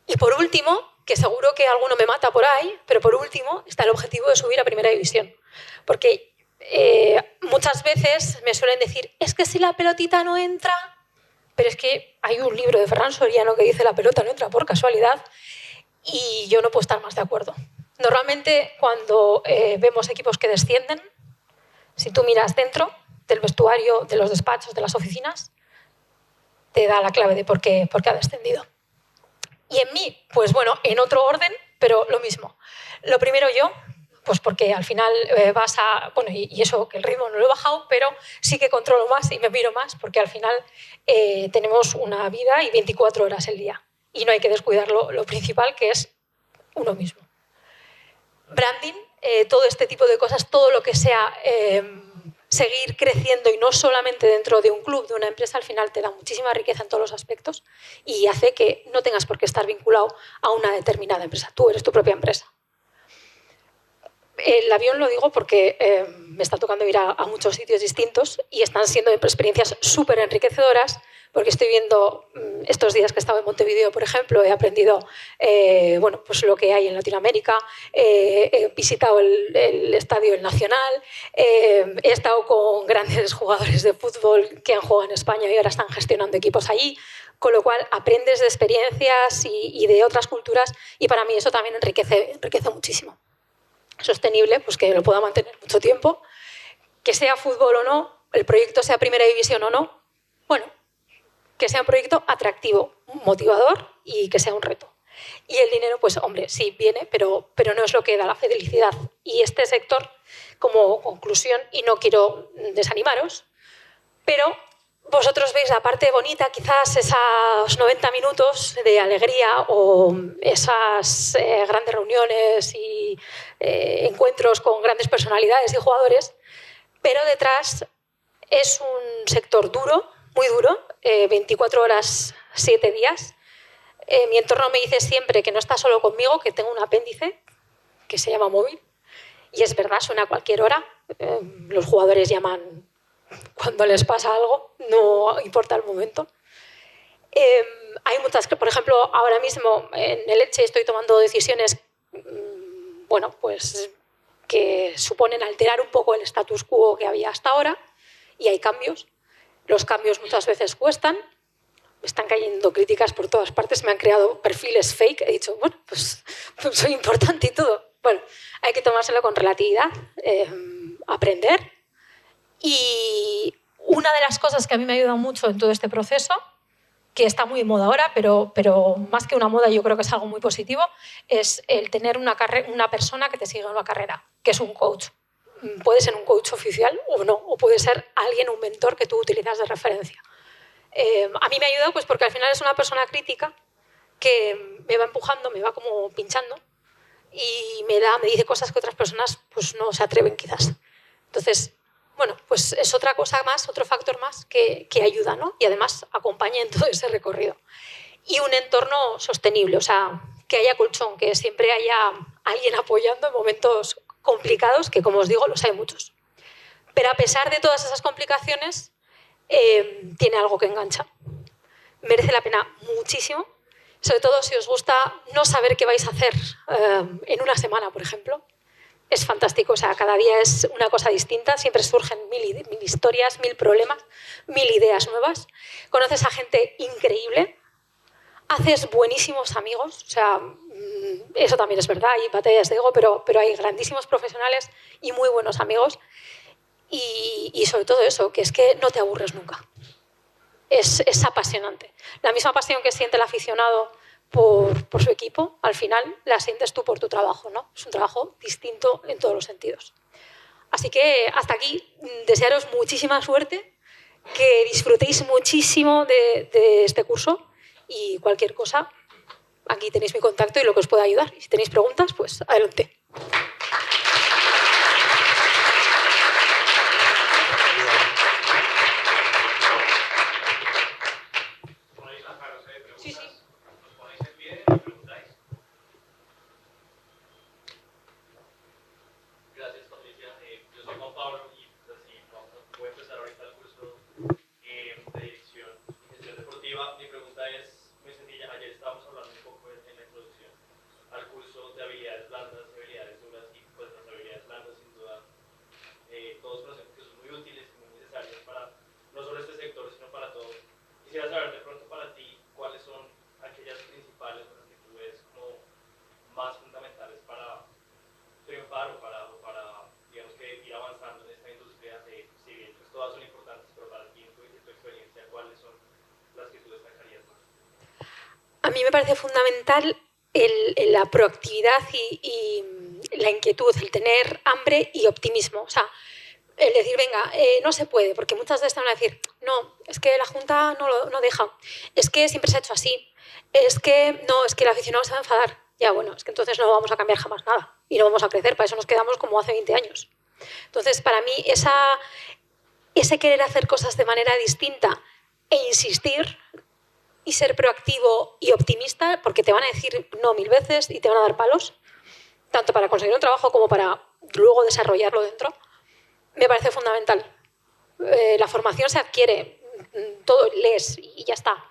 Y por último, que seguro que alguno me mata por ahí, pero por último está el objetivo de subir a primera división. Porque muchas veces me suelen decir, es que si la pelotita no entra, pero es que hay un libro de Ferran Soriano que dice la pelota no entra por casualidad y yo no puedo estar más de acuerdo. Normalmente cuando vemos equipos que descienden, si tú miras dentro del vestuario, de los despachos, de las oficinas, te da la clave de por qué ha descendido. Y en mí, pues bueno, en otro orden, pero lo mismo. Lo primero yo, pues porque al final vas a... Bueno, y eso, que el ritmo no lo he bajado, pero sí que controlo más y me miro más, porque al final tenemos una vida y 24 horas el día. Y no hay que descuidar lo principal, que es uno mismo. Branding, todo este tipo de cosas, todo lo que sea... seguir creciendo y no solamente dentro de un club, de una empresa, al final te da muchísima riqueza en todos los aspectos y hace que no tengas por qué estar vinculado a una determinada empresa. Tú eres tu propia empresa. El avión lo digo porque me está tocando ir a muchos sitios distintos y están siendo experiencias súper enriquecedoras porque estoy viendo estos días que he estado en Montevideo, por ejemplo, he aprendido bueno, pues lo que hay en Latinoamérica, he visitado el estadio El Nacional, he estado con grandes jugadores de fútbol que han jugado en España y ahora están gestionando equipos allí, con lo cual aprendes de experiencias y de otras culturas y para mí eso también enriquece muchísimo. Sostenible, pues que lo pueda mantener mucho tiempo, que sea fútbol o no, el proyecto sea primera división o no, bueno, que sea un proyecto atractivo, motivador y que sea un reto. Y el dinero, pues hombre, sí viene, pero no es lo que da la felicidad. Y este sector, como conclusión, y no quiero desanimaros, pero vosotros veis la parte bonita, quizás esos 90 minutos de alegría o esas grandes reuniones y encuentros con grandes personalidades y jugadores, pero detrás es un sector duro, muy duro, 24 horas, 7 días. Mi entorno me dice siempre que no está solo conmigo, que tengo un apéndice que se llama móvil, y es verdad, suena a cualquier hora. Los jugadores llaman cuando les pasa algo, no importa el momento. Hay muchas, por ejemplo, ahora mismo en el Elche estoy tomando decisiones bueno, pues, que suponen alterar un poco el status quo que había hasta ahora y hay cambios. Los cambios muchas veces cuestan, me están cayendo críticas por todas partes, me han creado perfiles fake, he dicho, bueno, pues soy importante y todo. Bueno, hay que tomárselo con relatividad, aprender. Y una de las cosas que a mí me ha ayudado mucho en todo este proceso, que está muy de moda ahora, pero más que una moda yo creo que es algo muy positivo, es el tener una persona que te siga en una carrera, que es un coach. Puede ser un coach oficial o no, o puede ser alguien, un mentor que tú utilizas de referencia. A mí me ha ayudado pues porque al final es una persona crítica que me va empujando, me va como pinchando y me dice cosas que otras personas pues no se atreven quizás. Entonces, bueno, pues es otra cosa más, otro factor más que ayuda, ¿no? Y además acompaña en todo ese recorrido. Y un entorno sostenible, o sea, que haya colchón, que siempre haya alguien apoyando en momentos complicados, que como os digo, los hay muchos. Pero a pesar de todas esas complicaciones, tiene algo que engancha. Merece la pena muchísimo, sobre todo si os gusta no saber qué vais a hacer en una semana, por ejemplo. Es fantástico, o sea, cada día es una cosa distinta, siempre surgen mil historias, 1000 problemas, 1000 ideas nuevas. Conoces a gente increíble, haces buenísimos amigos, o sea, eso también es verdad, hay batallas de ego, pero hay grandísimos profesionales y muy buenos amigos. Y sobre todo eso, que es que no te aburres nunca. Es apasionante. La misma pasión que siente el aficionado por su equipo, al final la sientes tú por tu trabajo, ¿no? Es un trabajo distinto en todos los sentidos. Así que hasta aquí, desearos muchísima suerte, que disfrutéis muchísimo de este curso y cualquier cosa, aquí tenéis mi contacto y lo que os pueda ayudar. Y si tenéis preguntas, pues adelante. A mí me parece fundamental la proactividad y la inquietud, el tener hambre y optimismo. O sea, el decir, venga, no se puede, porque muchas veces te van a decir, no, es que la Junta no deja, es que siempre se ha hecho así, es que no, es que el aficionado se va a enfadar. Ya, bueno, es que entonces no vamos a cambiar jamás nada y no vamos a crecer, para eso nos quedamos como hace 20 años. Entonces, para mí, ese querer hacer cosas de manera distinta e insistir y ser proactivo y optimista, porque te van a decir no 1000 veces y te van a dar palos, tanto para conseguir un trabajo como para luego desarrollarlo dentro, me parece fundamental. La formación se adquiere, todo lees y ya está.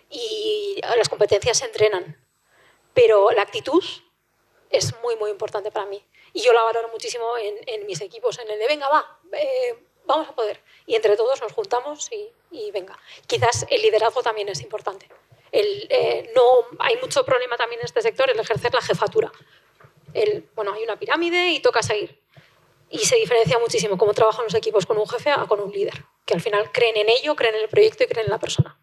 Y las competencias se entrenan. Pero la actitud es muy, muy importante para mí. Y yo la valoro muchísimo en mis equipos, en el de venga, va, vamos a poder. Y entre todos nos juntamos y venga. Quizás el liderazgo también es importante. No, hay mucho problema también en este sector, el ejercer la jefatura. Bueno, hay una pirámide y toca seguir. Y se diferencia muchísimo cómo trabajan los equipos con un jefe a con un líder, que al final creen en ello, creen en el proyecto y creen en la persona.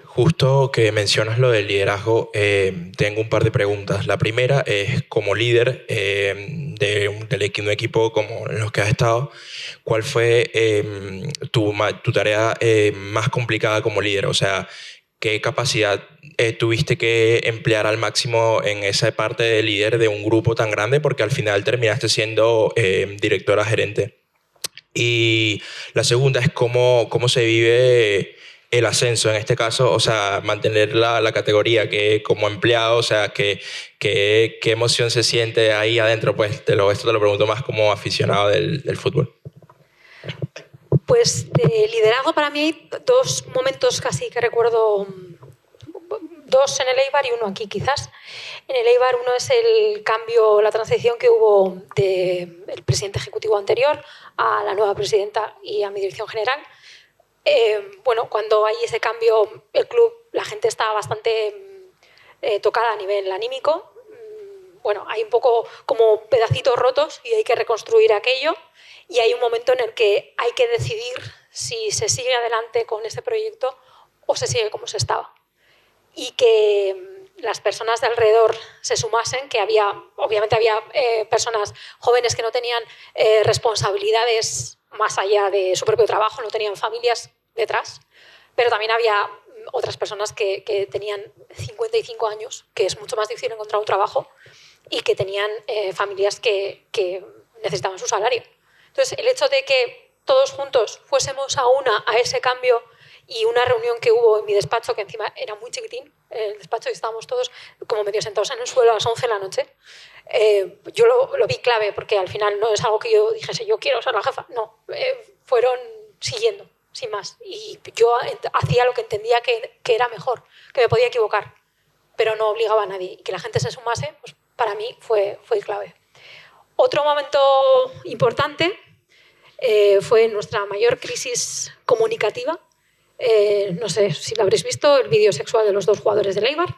Justo que mencionas lo del liderazgo, tengo un par de preguntas. La primera es, como líder de un equipo como en los que has estado, ¿cuál fue tu tarea más complicada como líder? O sea, ¿qué capacidad tuviste que emplear al máximo en esa parte de líder de un grupo tan grande? Porque al final terminaste siendo directora gerente. Y la segunda es cómo se vive el ascenso en este caso, o sea, mantener la categoría que como empleado, o sea, qué emoción se siente ahí adentro, pues esto te lo pregunto más como aficionado del fútbol. Pues de liderazgo para mí hay dos momentos casi que recuerdo, dos en el Eibar y uno aquí quizás. En el Eibar uno es el cambio, la transición que hubo del presidente ejecutivo anterior a la nueva presidenta y a mi dirección general. Bueno, cuando hay ese cambio, el club, la gente está bastante tocada a nivel anímico. Bueno, hay un poco como pedacitos rotos y hay que reconstruir aquello. Y hay un momento en el que hay que decidir si se sigue adelante con ese proyecto o se sigue como se estaba. Y que las personas de alrededor se sumasen, que obviamente había personas jóvenes que no tenían responsabilidades más allá de su propio trabajo, no tenían familias detrás, pero también había otras personas que tenían 55 años, que es mucho más difícil encontrar un trabajo, y que tenían familias que necesitaban su salario. Entonces, el hecho de que todos juntos fuésemos a ese cambio, y una reunión que hubo en mi despacho, que encima era muy chiquitín, el despacho, y estábamos todos como medio sentados en el suelo a las 11 de la noche, yo lo vi clave, porque al final no es algo que yo dijese, yo quiero ser la jefa. No, fueron siguiendo, sin más. Y yo hacía lo que entendía que era mejor, que me podía equivocar, pero no obligaba a nadie. Y que la gente se sumase, pues para mí fue clave. Otro momento importante fue nuestra mayor crisis comunicativa. No sé si lo habréis visto, el vídeo sexual de los 2 jugadores del Eibar.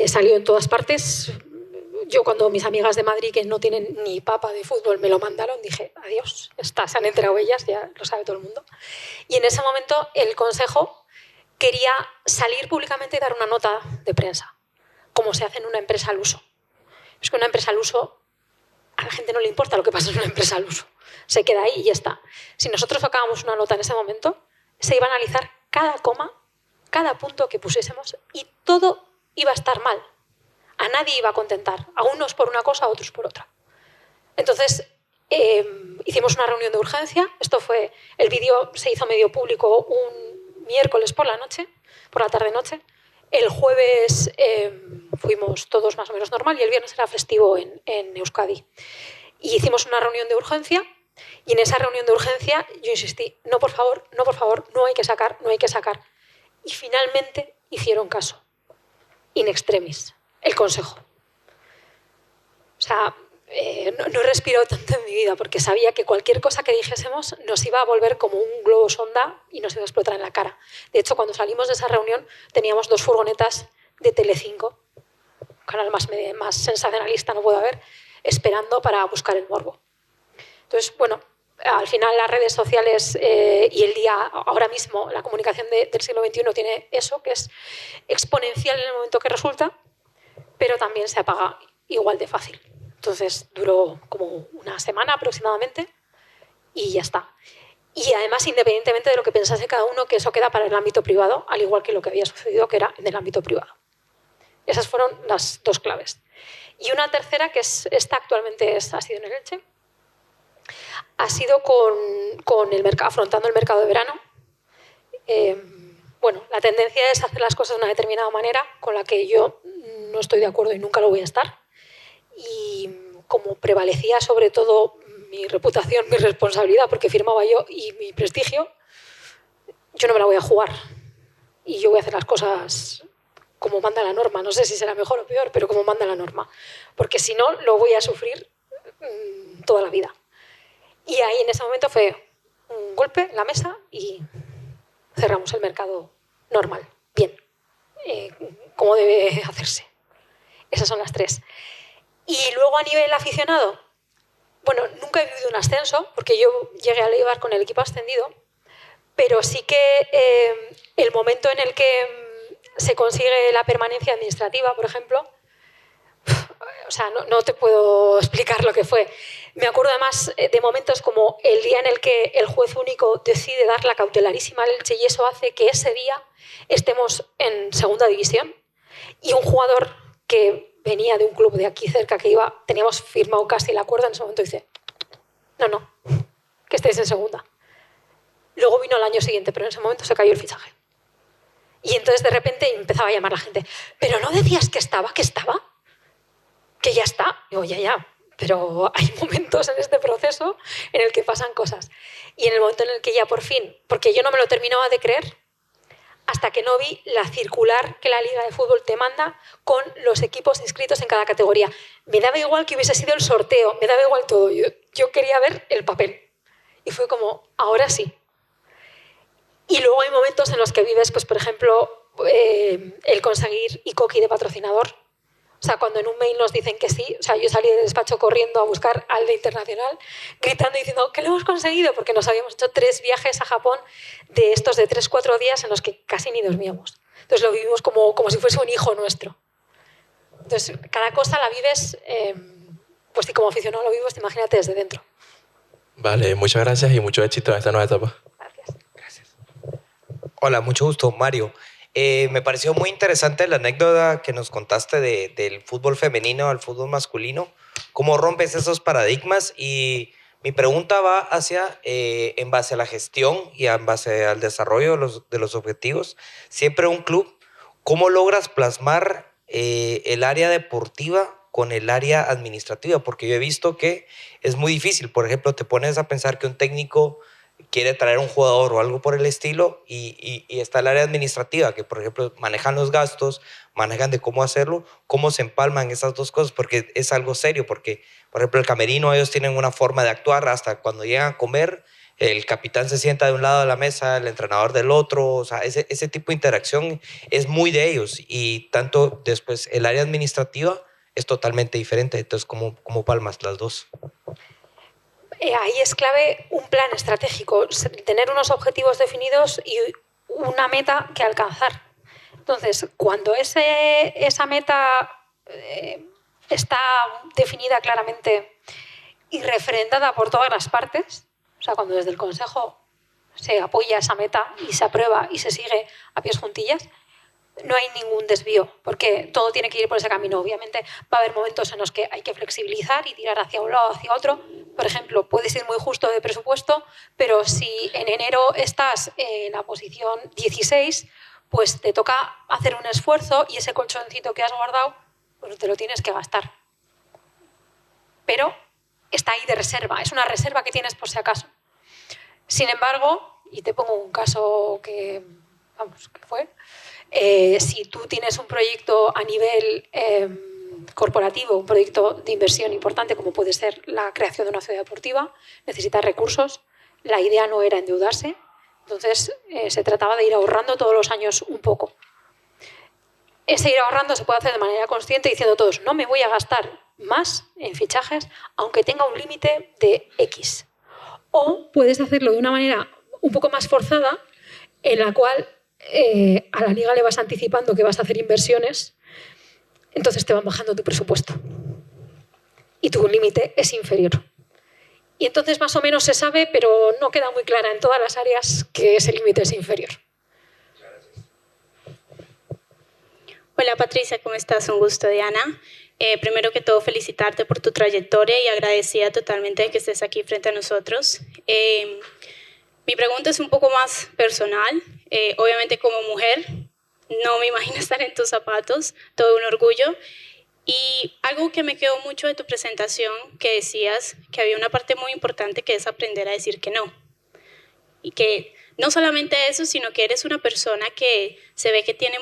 Salió en todas partes. Yo, cuando mis amigas de Madrid, que no tienen ni papa de fútbol, me lo mandaron, dije, adiós, se han enterado ellas, ya lo sabe todo el mundo. Y en ese momento el Consejo quería salir públicamente y dar una nota de prensa, como se hace en una empresa al uso. Es que una empresa al uso, a la gente no le importa lo que pasa en una empresa al uso. Se queda ahí y ya está. Si nosotros sacábamos una nota en ese momento, se iba a analizar cada coma, cada punto que pusiésemos, y todo iba a estar mal. A nadie iba a contentar. A unos por una cosa, a otros por otra. Entonces, hicimos una reunión de urgencia. El vídeo se hizo medio público un miércoles por la tarde-noche. El jueves fuimos todos más o menos normal, y el viernes era festivo en Euskadi. Y hicimos una reunión de urgencia, y en esa reunión de urgencia yo insistí, no, por favor, no hay que sacar. Y finalmente hicieron caso, in extremis, el Consejo. O sea, no he respirado tanto en mi vida, porque sabía que cualquier cosa que dijésemos nos iba a volver como un globo sonda y nos iba a explotar en la cara. De hecho, cuando salimos de esa reunión teníamos 2 furgonetas de Telecinco, un canal más sensacionalista no puedo haber, esperando para buscar el morbo. Entonces, bueno, al final las redes sociales y el día, ahora mismo, la comunicación del siglo XXI tiene eso, que es exponencial en el momento que resulta, pero también se apaga igual de fácil. Entonces duró como una semana aproximadamente y ya está. Y además, independientemente de lo que pensase cada uno, que eso queda para el ámbito privado, al igual que lo que había sucedido, que era en el ámbito privado. Esas fueron las 2 claves. Y una tercera, que esta actualmente ha sido en el Elche, ha sido afrontando el mercado de verano. Bueno, la tendencia es hacer las cosas de una determinada manera, con la que yo no estoy de acuerdo y nunca lo voy a estar. Y como prevalecía sobre todo mi reputación, mi responsabilidad, porque firmaba yo, y mi prestigio, yo no me la voy a jugar. Y yo voy a hacer las cosas como manda la norma. No sé si será mejor o peor, pero como manda la norma. Porque si no, lo voy a sufrir toda la vida. Y ahí en ese momento fue un golpe en la mesa y cerramos el mercado normal, bien, como debe hacerse. Esas son las 3. Y luego, a nivel aficionado, bueno, nunca he vivido un ascenso, porque yo llegué a Eibar con el equipo ascendido, pero sí que el momento en el que se consigue la permanencia administrativa, por ejemplo, o sea, no te puedo explicar lo que fue. Me acuerdo además de momentos como el día en el que el juez único decide dar la cautelarísima al Elche, y eso hace que ese día estemos en segunda división, y un jugador que venía de un club de aquí cerca, teníamos firmado casi el acuerdo, en ese momento dice, no, que estéis en segunda. Luego vino el año siguiente, pero en ese momento se cayó el fichaje. Y entonces de repente empezaba a llamar la gente, pero ¿no decías que estaba? Que ya está. Digo, ya, pero hay momentos en este proceso en el que pasan cosas. Y en el momento en el que ya por fin, porque yo no me lo terminaba de creer hasta que no vi la circular que la Liga de Fútbol te manda con los equipos inscritos en cada categoría. Me daba igual que hubiese sido el sorteo, me daba igual todo. Yo quería ver el papel. Y fue como, ahora sí. Y luego hay momentos en los que vives, pues por ejemplo, el conseguir Ikoki de patrocinador. O sea, cuando en un mail nos dicen que sí, o sea, yo salí del despacho corriendo a buscar al de Internacional, gritando y diciendo que lo hemos conseguido, porque nos habíamos hecho 3 viajes a Japón de estos de 3-4 días en los que casi ni dormíamos. Entonces lo vivimos como si fuese un hijo nuestro. Entonces, cada cosa la vives, pues si como aficionado lo vives, imagínate desde dentro. Vale, muchas gracias y mucho éxito en esta nueva etapa. Gracias. Hola, mucho gusto, Mario. Me pareció muy interesante la anécdota que nos contaste del fútbol femenino al fútbol masculino. ¿Cómo rompes esos paradigmas? Y mi pregunta va hacia, en base a la gestión y en base al desarrollo de los objetivos. Siempre un club, ¿cómo logras plasmar el área deportiva con el área administrativa? Porque yo he visto que es muy difícil. Por ejemplo, te pones a pensar que un técnico quiere traer un jugador o algo por el estilo y está el área administrativa, que por ejemplo manejan los gastos, manejan de cómo hacerlo, cómo se empalman esas dos cosas, porque es algo serio, porque por ejemplo el camerino, ellos tienen una forma de actuar, hasta cuando llegan a comer, el capitán se sienta de un lado de la mesa, el entrenador del otro, o sea, ese tipo de interacción es muy de ellos, y tanto después el área administrativa es totalmente diferente. Entonces, ¿cómo palmas las dos? Ahí es clave un plan estratégico, tener unos objetivos definidos y una meta que alcanzar. Entonces, cuando esa meta está definida claramente y refrendada por todas las partes, o sea, cuando desde el Consejo se apoya esa meta y se aprueba y se sigue a pies juntillas, no hay ningún desvío, porque todo tiene que ir por ese camino. Obviamente va a haber momentos en los que hay que flexibilizar y tirar hacia un lado o hacia otro. Por ejemplo, puedes ir muy justo de presupuesto, pero si en enero estás en la posición 16, pues te toca hacer un esfuerzo y ese colchoncito que has guardado, pues te lo tienes que gastar. Pero está ahí de reserva, es una reserva que tienes por si acaso. Sin embargo, y te pongo un caso que fue... si tú tienes un proyecto a nivel corporativo, un proyecto de inversión importante como puede ser la creación de una ciudad deportiva, necesitas recursos, la idea no era endeudarse, entonces se trataba de ir ahorrando todos los años un poco. Ese ir ahorrando se puede hacer de manera consciente diciendo todos, no me voy a gastar más en fichajes aunque tenga un límite de X. O puedes hacerlo de una manera un poco más forzada en la cual a la liga le vas anticipando que vas a hacer inversiones, entonces te van bajando tu presupuesto y tu límite es inferior. Y entonces más o menos se sabe, pero no queda muy clara en todas las áreas que ese límite es inferior. Hola Patricia, ¿cómo estás? Un gusto, Diana. Primero que todo, felicitarte por tu trayectoria y agradecida totalmente de que estés aquí frente a nosotros. Mi pregunta es un poco más personal. Obviamente como mujer, no me imagino estar en tus zapatos, todo un orgullo. Y algo que me quedó mucho de tu presentación, que decías que había una parte muy importante que es aprender a decir que no. Y que no solamente eso, sino que eres una persona que se ve que tiene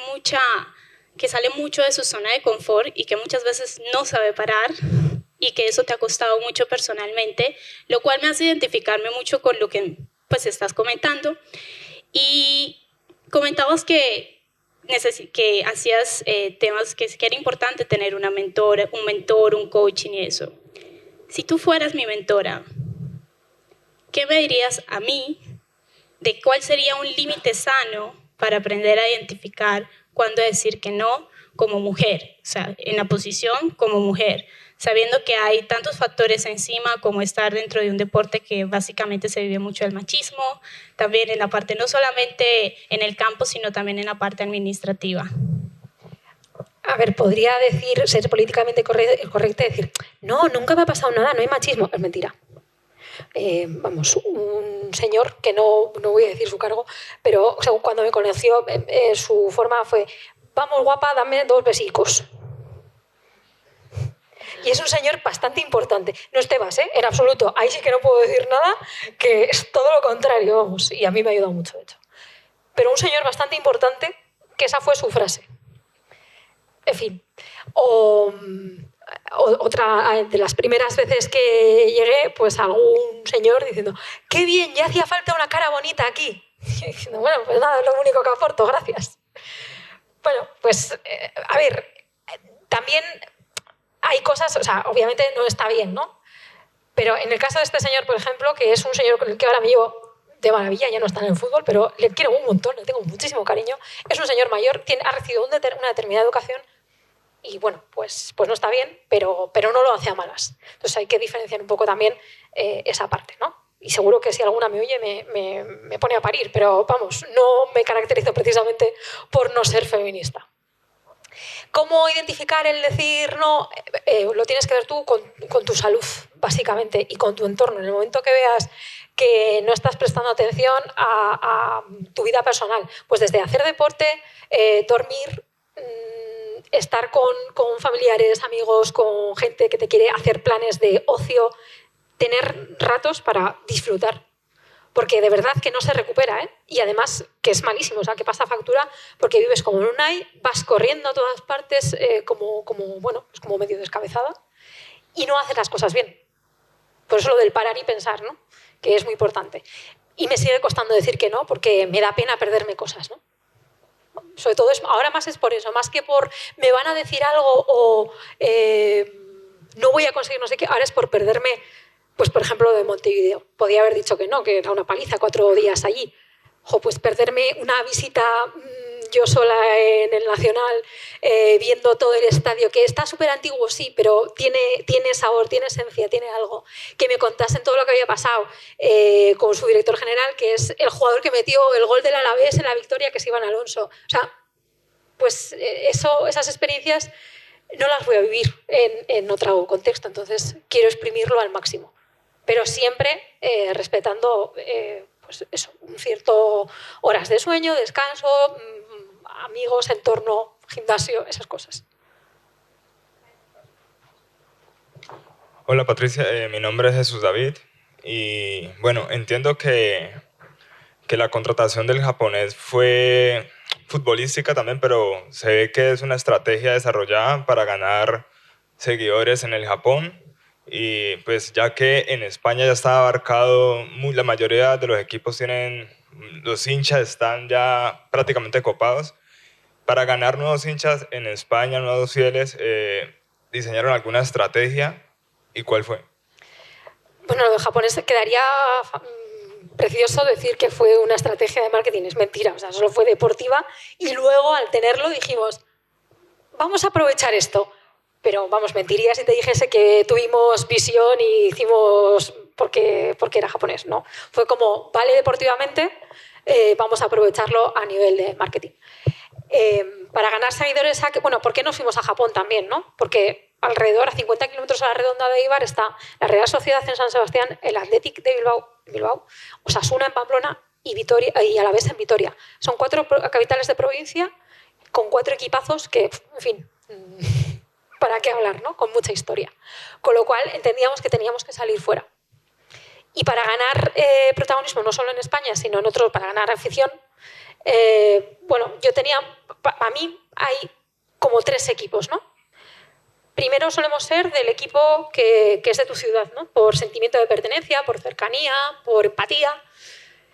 que sale mucho de su zona de confort y que muchas veces no sabe parar y que eso te ha costado mucho personalmente, lo cual me hace identificarme mucho con lo que pues estás comentando. Y comentabas que hacías temas que era importante tener un mentor, un coaching y eso. Si tú fueras mi mentora, ¿qué me dirías a mí de cuál sería un límite sano para aprender a identificar cuándo decir que no como mujer? O sea, en la posición como mujer, sabiendo que hay tantos factores encima como estar dentro de un deporte que básicamente se vive mucho el machismo, también en la parte no solamente en el campo, sino también en la parte administrativa. A ver, podría ser políticamente correcta y decir, no, nunca me ha pasado nada, no hay machismo. Es mentira. Un señor, que no voy a decir su cargo, pero cuando me conoció, su forma fue, vamos guapa, dame 2 besicos. Y es un señor bastante importante. No es Tebas, en absoluto. Ahí sí que no puedo decir nada, que es todo lo contrario, vamos. Y a mí me ha ayudado mucho, de hecho. Pero un señor bastante importante, que esa fue su frase. En fin. Otra de las primeras veces que llegué, pues algún señor diciendo, qué bien, ya hacía falta una cara bonita aquí. Y diciendo, bueno, pues nada, es lo único que aporto, gracias. Bueno, pues, a ver, también hay cosas, o sea, obviamente no está bien, ¿no? Pero en el caso de este señor, por ejemplo, que es un señor con el que ahora me llevo de maravilla, ya no está en el fútbol, pero le quiero un montón, le tengo muchísimo cariño, es un señor mayor, ha recibido una determinada educación y, bueno, pues no está bien, pero no lo hace a malas. Entonces hay que diferenciar un poco también esa parte, ¿no? y seguro que si alguna me oye me pone a parir, pero vamos, no me caracterizo precisamente por no ser feminista. ¿Cómo identificar el decir no? Lo tienes que ver tú con tu salud, básicamente, y con tu entorno. En el momento que veas que no estás prestando atención a tu vida personal, pues desde hacer deporte, dormir, estar con familiares, amigos, con gente que te quiere hacer planes de ocio, tener ratos para disfrutar. Porque de verdad que no se recupera, ¿eh? Y además que es malísimo, o sea, que pasa factura porque vives como en un AI, vas corriendo a todas partes bueno, pues como medio descabezada y no haces las cosas bien. Por eso lo del parar y pensar, ¿no? Que es muy importante. Y me sigue costando decir que no, porque me da pena perderme cosas, ¿no? Sobre todo, ahora más es por eso, más que por me van a decir algo o no voy a conseguir no sé qué, ahora es por perderme. Pues, por ejemplo, de Montevideo. Podía haber dicho que no, que era una paliza, 4 días allí. Pues perderme una visita yo sola en el Nacional, viendo todo el estadio, que está súper antiguo, sí, pero tiene sabor, tiene esencia, tiene algo. Que me contasen todo lo que había pasado con su director general, que es el jugador que metió el gol del Alavés en la victoria, que es Iván Alonso. O sea, pues esas experiencias no las voy a vivir en otro contexto, entonces quiero exprimirlo al máximo. Pero siempre respetando pues eso, un cierto horas de sueño, descanso, amigos, entorno, gimnasio, esas cosas. Hola Patricia, mi nombre es Jesús David y bueno, entiendo que la contratación del japonés fue futbolística también, pero se ve que es una estrategia desarrollada para ganar seguidores en el Japón. Y pues ya que en España ya está abarcado, la mayoría de los equipos tienen, los hinchas están ya prácticamente copados. Para ganar nuevos hinchas en España, nuevos fieles, ¿diseñaron alguna estrategia? ¿Y cuál fue? Bueno, lo de japonés quedaría precioso decir que fue una estrategia de marketing. Es mentira, o sea, solo fue deportiva. Y luego, al tenerlo, dijimos, vamos a aprovechar esto. Pero, vamos, mentiría si te dijese que tuvimos visión y hicimos porque era japonés, ¿no? Fue como, vale deportivamente, vamos a aprovecharlo a nivel de marketing. Para ganar seguidores, bueno, ¿por qué nos fuimos a Japón también, no? Porque alrededor, a 50 kilómetros a la redonda de Eibar, está la Real Sociedad en San Sebastián, el Athletic de Bilbao, Osasuna en Pamplona y Alavés en Vitoria. Son 4 capitales de provincia con 4 equipazos que, en fin, ¿para qué hablar, no? Con mucha historia. Con lo cual entendíamos que teníamos que salir fuera. Y para ganar protagonismo, no solo en España, sino en otros, para ganar afición, bueno, yo tenía, para mí hay como 3 equipos, ¿no? Primero solemos ser del equipo que es de tu ciudad, ¿no? Por sentimiento de pertenencia, por cercanía, por empatía.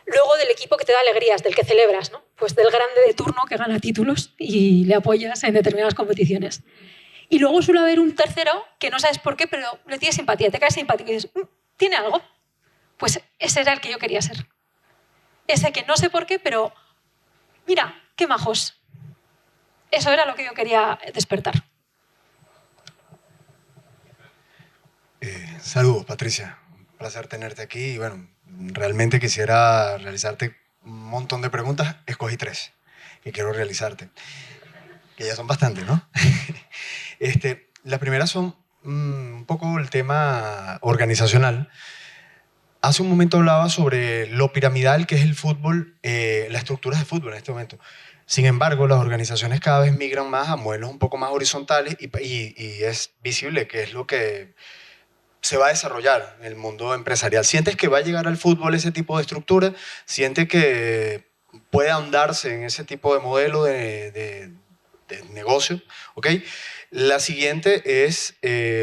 Luego del equipo que te da alegrías, del que celebras, ¿no? Pues del grande de turno que gana títulos y le apoyas en determinadas competiciones. Y luego suele haber un tercero que no sabes por qué, pero le tienes simpatía, te caes simpático y dices, ¿tiene algo? Pues ese era el que yo quería ser. Ese que no sé por qué, pero mira, qué majos. Eso era lo que yo quería despertar. Saludos, Patricia. Un placer tenerte aquí. Y bueno, realmente quisiera realizarte un montón de preguntas. Escogí 3 que quiero realizarte. Que ya son bastantes, ¿no? Las primeras son un poco el tema organizacional. Hace un momento hablaba sobre lo piramidal que es el fútbol, las estructuras de fútbol en este momento. Sin embargo, las organizaciones cada vez migran más a modelos un poco más horizontales y es visible que es lo que se va a desarrollar en el mundo empresarial. ¿Sientes que va a llegar al fútbol ese tipo de estructura? ¿Sientes que puede ahondarse en ese tipo de modelo de negocio? ¿Okay? La siguiente es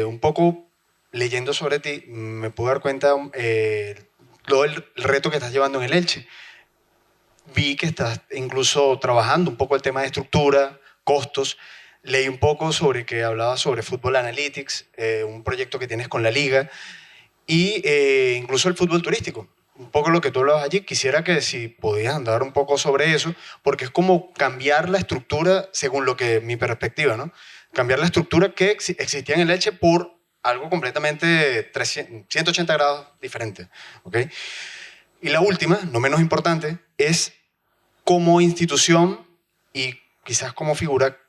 un poco leyendo sobre ti, me puedo dar cuenta todo el reto que estás llevando en el Elche. Vi que estás incluso trabajando un poco el tema de estructura, costos. Leí un poco sobre que hablabas sobre Football Analytics, un proyecto que tienes con la liga, y incluso el fútbol turístico. Un poco lo que tú hablabas allí. Quisiera que si podías andar un poco sobre eso, porque es como cambiar la estructura según lo que mi perspectiva, ¿no? Cambiar la estructura que existía en el Elche por algo completamente 180 grados diferente. ¿Ok? Y la última, no menos importante, es como institución y quizás como figura,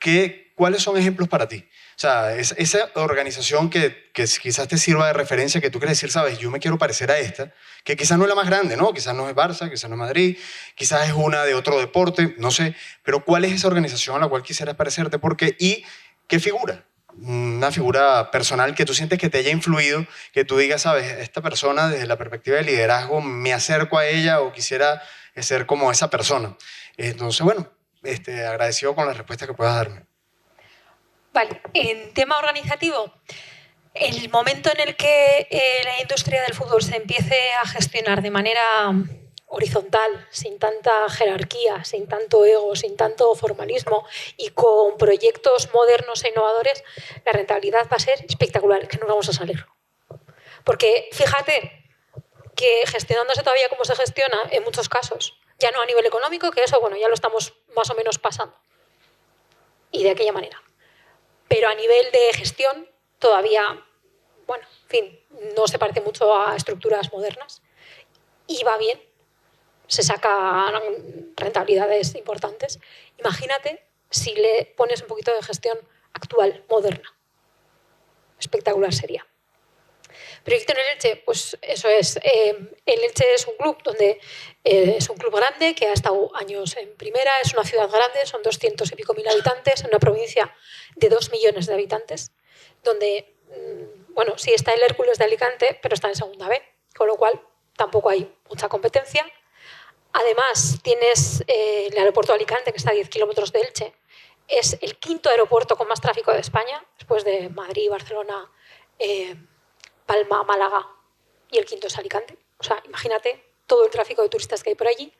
¿cuáles son ejemplos para ti? O sea, esa organización que quizás te sirva de referencia, que tú quieres decir, sabes, yo me quiero parecer a esta, que quizás no es la más grande, ¿no? Quizás no es Barça, quizás no es Madrid, quizás es una de otro deporte, no sé, pero ¿cuál es esa organización a la cual quisieras parecerte? ¿Por qué? ¿Y qué figura? Una figura personal que tú sientes que te haya influido, que tú digas, sabes, esta persona desde la perspectiva de liderazgo me acerco a ella o quisiera ser como esa persona. Entonces, bueno, agradecido con la respuesta que puedas darme. Vale, en tema organizativo, el momento en el que la industria del fútbol se empiece a gestionar de manera horizontal, sin tanta jerarquía, sin tanto ego, sin tanto formalismo y con proyectos modernos e innovadores, la rentabilidad va a ser espectacular, que no vamos a salir. Porque fíjate que gestionándose todavía como se gestiona en muchos casos, ya no a nivel económico, que eso, bueno, ya lo estamos más o menos pasando. Y de aquella manera. Pero a nivel de gestión, todavía, bueno, en fin, no se parece mucho a estructuras modernas. Y va bien, se sacan rentabilidades importantes. Imagínate si le pones un poquito de gestión actual, moderna. Espectacular sería. Proyecto en el Elche, pues eso es. El Elche es un club donde es un club grande que ha estado años en primera, es una ciudad grande, son 200 y pico mil habitantes, en una provincia de 2 millones de habitantes, donde, bueno, sí está el Hércules de Alicante, pero está en segunda B, con lo cual tampoco hay mucha competencia. Además, tienes el aeropuerto de Alicante, que está a 10 kilómetros de Elche. Es el quinto aeropuerto con más tráfico de España, después de Madrid, Barcelona, Palma, Málaga, y el quinto es Alicante. O sea, imagínate todo el tráfico de turistas que hay por allí.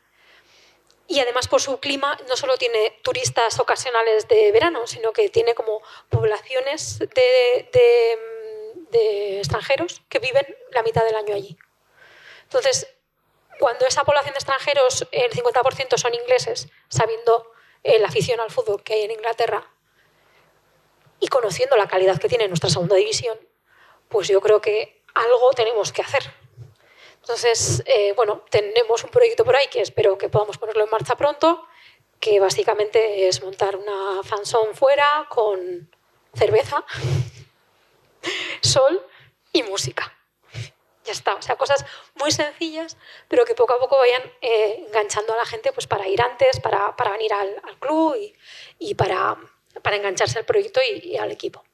Y además, por su clima, no solo tiene turistas ocasionales de verano, sino que tiene como poblaciones de extranjeros que viven la mitad del año allí. Entonces, cuando esa población de extranjeros, el 50% son ingleses, sabiendo la afición al fútbol que hay en Inglaterra y conociendo la calidad que tiene nuestra segunda división, pues yo creo que algo tenemos que hacer. Entonces, bueno, tenemos un proyecto por ahí que espero que podamos ponerlo en marcha pronto, que básicamente es montar una fanzone fuera con cerveza, sol y música. Ya está, o sea, cosas muy sencillas, pero que poco a poco vayan enganchando a la gente pues, para ir antes, para venir al club y para engancharse al proyecto y al equipo.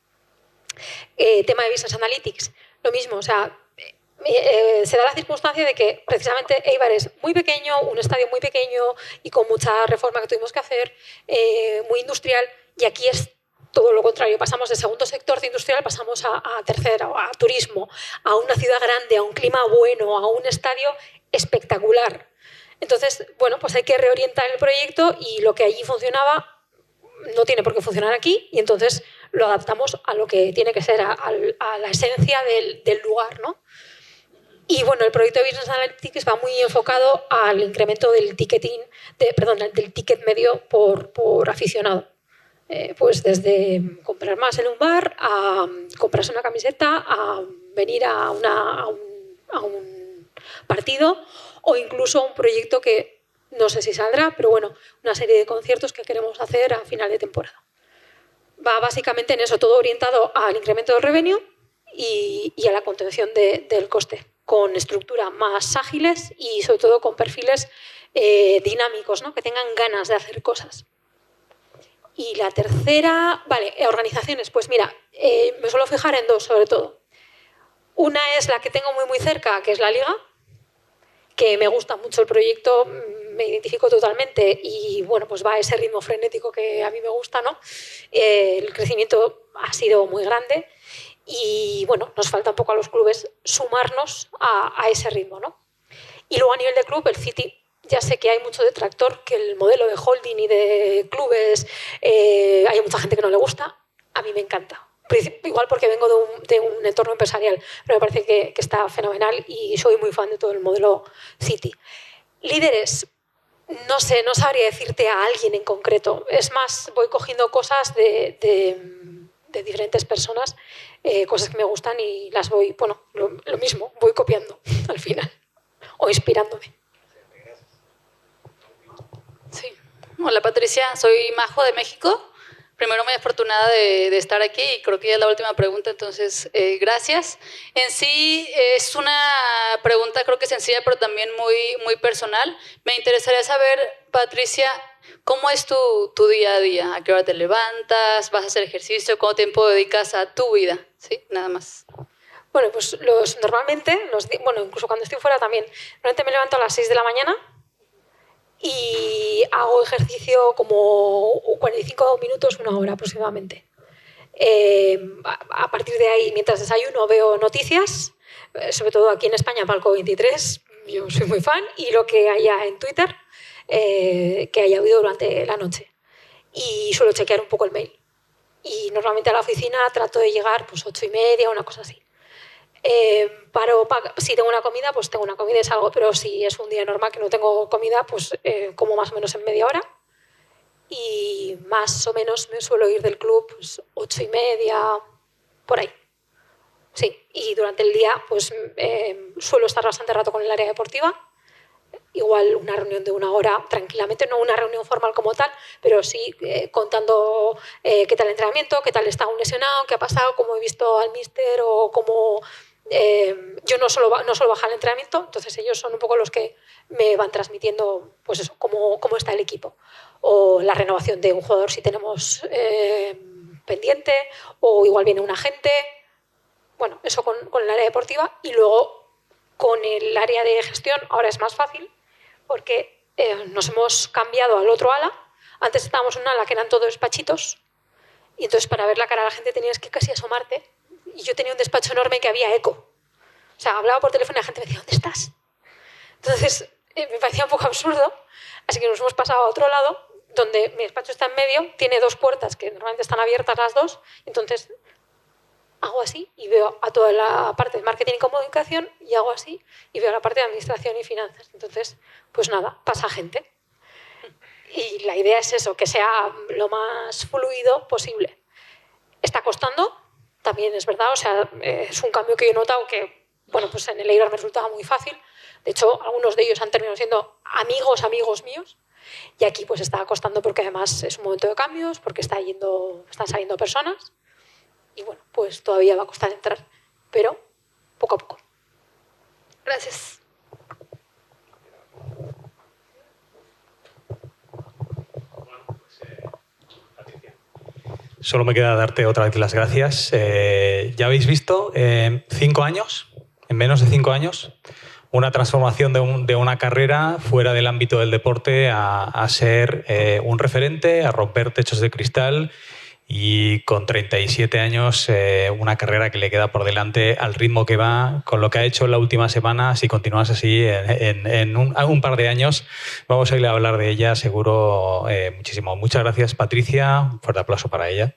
Tema de Business Analytics, lo mismo, o sea, se da la circunstancia de que precisamente Eibar es muy pequeño, un estadio muy pequeño y con mucha reforma que tuvimos que hacer, muy industrial, y aquí es todo lo contrario, pasamos de segundo sector de industrial, pasamos a tercero, a turismo, a una ciudad grande, a un clima bueno, a un estadio espectacular. Entonces, bueno, pues hay que reorientar el proyecto y lo que allí funcionaba no tiene por qué funcionar aquí y entonces lo adaptamos a lo que tiene que ser, a la esencia del lugar, ¿no? Y bueno, el proyecto de Business Analytics va muy enfocado al incremento del ticketing, del ticket medio por aficionado. Pues desde comprar más en un bar, a comprarse una camiseta, a venir a un partido o incluso un proyecto que no sé si saldrá, pero bueno, una serie de conciertos que queremos hacer a final de temporada. Va básicamente en eso, todo orientado al incremento del revenue y a la contención del coste, con estructuras más ágiles y sobre todo con perfiles dinámicos, ¿no? Que tengan ganas de hacer cosas. Y la tercera, vale, organizaciones. Pues mira, me suelo fijar en dos sobre todo. Una es la que tengo muy cerca, que es la Liga, que me gusta mucho el proyecto, me identifico totalmente y bueno, pues va a ese ritmo frenético que a mí me gusta, ¿no? El crecimiento ha sido muy grande y bueno, nos falta un poco a los clubes sumarnos a ese ritmo, ¿no? Y luego a nivel de club, el City. Ya sé que hay mucho detractor, que el modelo de holding y de clubes hay mucha gente que no le gusta. A mí me encanta. Igual porque vengo de un entorno empresarial, pero me parece que está fenomenal y soy muy fan de todo el modelo City. Líderes, no sé, no sabría decirte a alguien en concreto. Es más, voy cogiendo cosas de diferentes personas. cosas que me gustan y las voy, bueno, lo mismo, voy copiando al final o inspirándome. Sí. Hola Patricia, soy Majo de México. Primero, muy afortunada de estar aquí y creo que ya es la última pregunta, entonces gracias. En sí es una pregunta creo que sencilla, pero también muy personal. Me interesaría saber, Patricia, ¿cómo es tu día a día? ¿A qué hora te levantas? ¿Vas a hacer ejercicio? ¿Cuánto tiempo dedicas a tu vida? ¿Sí? Nada más. Bueno, pues normalmente, incluso cuando estoy fuera también, normalmente me levanto a las 6 de la mañana y hago ejercicio como 45 minutos, una hora aproximadamente. A partir de ahí, mientras desayuno, veo noticias, sobre todo aquí en España, Palco 23, yo soy muy fan, y lo que haya en Twitter, que haya habido durante la noche. Y suelo chequear un poco el mail. Y normalmente a la oficina trato de llegar pues 8:30, una cosa así. Si tengo una comida, pues tengo una comida y salgo, pero si es un día normal que no tengo comida, pues como más o menos en media hora y más o menos me suelo ir del club pues 8:30, por ahí. Sí, y durante el día pues suelo estar bastante rato con el área deportiva, igual una reunión de una hora tranquilamente, no una reunión formal como tal, pero sí contando qué tal el entrenamiento, qué tal está un lesionado, qué ha pasado, cómo he visto al míster o cómo... yo no solo bajar el entrenamiento, entonces ellos son un poco los que me van transmitiendo pues eso, cómo está el equipo o la renovación de un jugador si tenemos pendiente o igual viene un agente, bueno, eso con el área deportiva. Y luego con el área de gestión ahora es más fácil porque nos hemos cambiado al otro ala. Antes estábamos en un ala que eran todos despachitos y entonces para ver la cara de la gente tenías que casi asomarte. Y yo tenía un despacho enorme que había eco. O sea, hablaba por teléfono y la gente me decía, ¿dónde estás? Entonces, me parecía un poco absurdo. Así que nos hemos pasado a otro lado, donde mi despacho está en medio, tiene 2 puertas que normalmente están abiertas las 2. Entonces, hago así y veo a toda la parte de marketing y comunicación y hago así y veo la parte de administración y finanzas. Entonces, pues nada, pasa gente. Y la idea es eso, que sea lo más fluido posible. Está costando, también es verdad, o sea, es un cambio que yo he notado que, bueno, pues en el Eibar me resultaba muy fácil. De hecho, algunos de ellos han terminado siendo amigos míos. Y aquí pues está costando porque además es un momento de cambios, porque están saliendo personas. Y bueno, pues todavía va a costar entrar, pero poco a poco. Gracias. Solo me queda darte otra vez las gracias. Ya habéis visto, 5 años, en menos de 5 años, una transformación de una carrera fuera del ámbito del deporte a ser un referente, a romper techos de cristal y con 37 años una carrera que le queda por delante al ritmo que va, con lo que ha hecho en la última semana. Si continúas así, en un par de años vamos a ir a hablar de ella seguro muchísimo. Muchas gracias, Patricia. Un fuerte aplauso para ella.